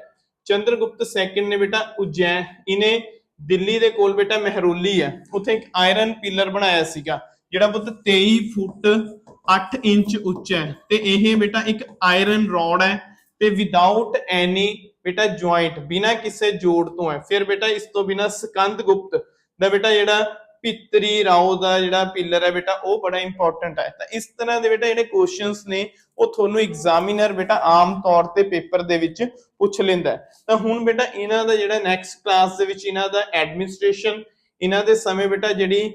ਚੰਦਰਗੁਪਤ ਸੈਕਿੰਡ ਨੇ ਬੇਟਾ ਉਜੈਨ ਇਹਨੇ ਦਿੱਲੀ ਦੇ ਕੋਲ ਬੇਟਾ ਮਹਿਰੌਲੀ ਹੈ ਉੱਥੇ ਇੱਕ ਆਇਰਨ ਪਿਲਰ ਬਣਾਇਆ ਸੀਗਾ ਜਿਹੜਾ ਪੁੱਤ 23 ਫੁੱਟ 8 ਇੰਚ ਉੱਚਾ ਹੈ। ਤੇ ਇਹ ਬੇਟਾ ਇੱਕ ਆਇਰਨ ਰੋਡ ਹੈ ਤੇ ਵਿਦਆਊਟ ਐਨੀ ਬੇਟਾ ਜੁਆਇੰਟ, ਬਿਨਾ ਕਿਸੇ ਜੋੜ ਤੋਂ ਹੈ। ਫਿਰ ਬੇਟਾ ਇਸ ਤੋਂ ਬਿਨਾ ਸਕੰਦ ਗੁਪਤ ਦਾ ਬੇਟਾ ਜਿਹੜਾ ਪਿਤਰੀ ਰਾਓ ਦਾ ਜਿਹੜਾ ਪਿਲਰ ਹੈ ਬੇਟਾ ਉਹ ਬੜਾ ਇੰਪੋਰਟੈਂਟ ਹੈ। ਤਾਂ ਇਸ ਤਰ੍ਹਾਂ ਦੇ ਬੇਟਾ ਜਿਹੜੇ ਕੁਐਸਚਨਸ ਨੇ ਉਹ ਤੁਹਾਨੂੰ ਐਗਜ਼ਾਮੀਨਰ ਬੇਟਾ ਆਮ ਤੌਰ ਤੇ ਪੇਪਰ ਦੇ ਵਿੱਚ ਪੁੱਛ ਲੈਂਦਾ। ਤਾਂ ਹੁਣ ਬੇਟਾ ਇਹਨਾਂ ਦਾ ਜਿਹੜਾ ਨੈਕਸਟ ਕਲਾਸ ਦੇ ਵਿੱਚ ਇਹਨਾਂ ਦਾ ਐਡਮਿਨਿਸਟ੍ਰੇਸ਼ਨ, ਇਹਨਾਂ ਦੇ ਸਮੇਂ ਬੇਟਾ ਜਿਹੜੀ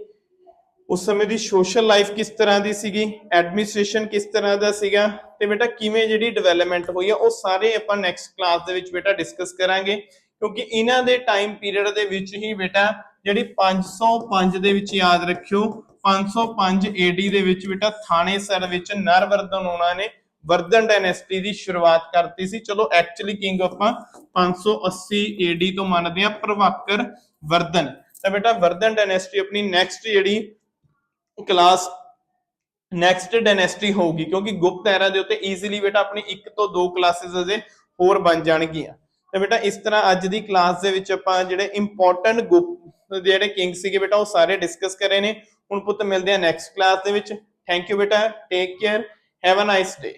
ਉਸ ਸਮੇਂ ਦੀ ਸੋਸ਼ਲ ਲਾਈਫ ਕਿਸ ਤਰ੍ਹਾਂ ਦੀ ਸੀਗੀ, ਐਡਮਿਨਿਸਟ੍ਰੇਸ਼ਨ ਕਿਸ ਤਰ੍ਹਾਂ ਦਾ ਸੀਗਾ ਤੇ ਬੇਟਾ ਕਿਵੇਂ ਜਿਹੜੀ ਡਿਵੈਲਪਮੈਂਟ ਹੋਈ ਆ ਉਹ ਸਾਰੇ ਆਪਾਂ ਨੈਕਸਟ ਕਲਾਸ ਦੇ ਵਿੱਚ ਬੇਟਾ ਡਿਸਕਸ ਕਰਾਂਗੇ। ਕਿਉਂਕਿ ਇਹਨਾਂ ਦੇ ਟਾਈਮ ਪੀਰੀਅਡ ਦੇ ਵਿੱਚ ਹੀ ਬੇਟਾ ਜਿਹੜੀ 505 ਦੇ ਵਿੱਚ ਯਾਦ ਰੱਖਿਓ 505 AD ਦੇ ਵਿੱਚ ਬੇਟਾ ਥਾਣੇਸਰ ਵਿੱਚ ਨਰਵਰਧਨ ਉਹਨਾਂ ਨੇ ਵਰਧਨ ਡਾਇਨੈਸਟੀ ਦੀ ਸ਼ੁਰੂਆਤ ਕਰਤੀ ਸੀ। ਚਲੋ ਐਕਚੁਅਲੀ ਕਿੰਗ ਆਪਾਂ 580 ਏਡੀ ਤੋਂ ਮੰਨਦੇ ਆ ਪ੍ਰਭਾਕਰ ਵਰਧਨ। ਤਾਂ ਬੇਟਾ ਵਰਧਨ ਡਾਇਨੈਸਟੀ ਆਪਣੀ ਨੈਕਸਟ ਜਿਹੜੀ ਕਲਾਸ ਨੈਕਸਟ ਡਾਇਨੈਸਟੀ ਹੋਊਗੀ, ਕਿਉਂਕਿ ਗੁਪਤ ਐਰਾ ਦੇ ਉੱਤੇ ਈਜ਼ੀਲੀ ਬੇਟਾ ਆਪਣੀ 1 ਤੋਂ 2 ਕਲਾਸਿਸ ਅਜੇ ਹੋਰ ਬਣ ਜਾਣਗੀਆਂ। ਤਾਂ ਬੇਟਾ ਇਸ ਤਰ੍ਹਾਂ ਅੱਜ ਦੀ ਕਲਾਸ ਦੇ ਵਿੱਚ ਆਪਾਂ ਜਿਹੜੇ ਇੰਪੋਰਟੈਂਟ ਗੁਪਤ ਜਿਹੜੇ ਕਿੰਗ ਸੀਗੇ ਬੇਟਾ ਉਹ ਸਾਰੇ ਡਿਸਕਸ ਕਰੇ ਨੇ। ਹੁਣ ਪੁੱਤ ਮਿਲਦੇ ਆ ਨੈਕਸਟ ਕਲਾਸ ਦੇ ਵਿੱਚ। ਥੈਂਕ ਯੂ ਬੇਟਾ, take care, have a nice day.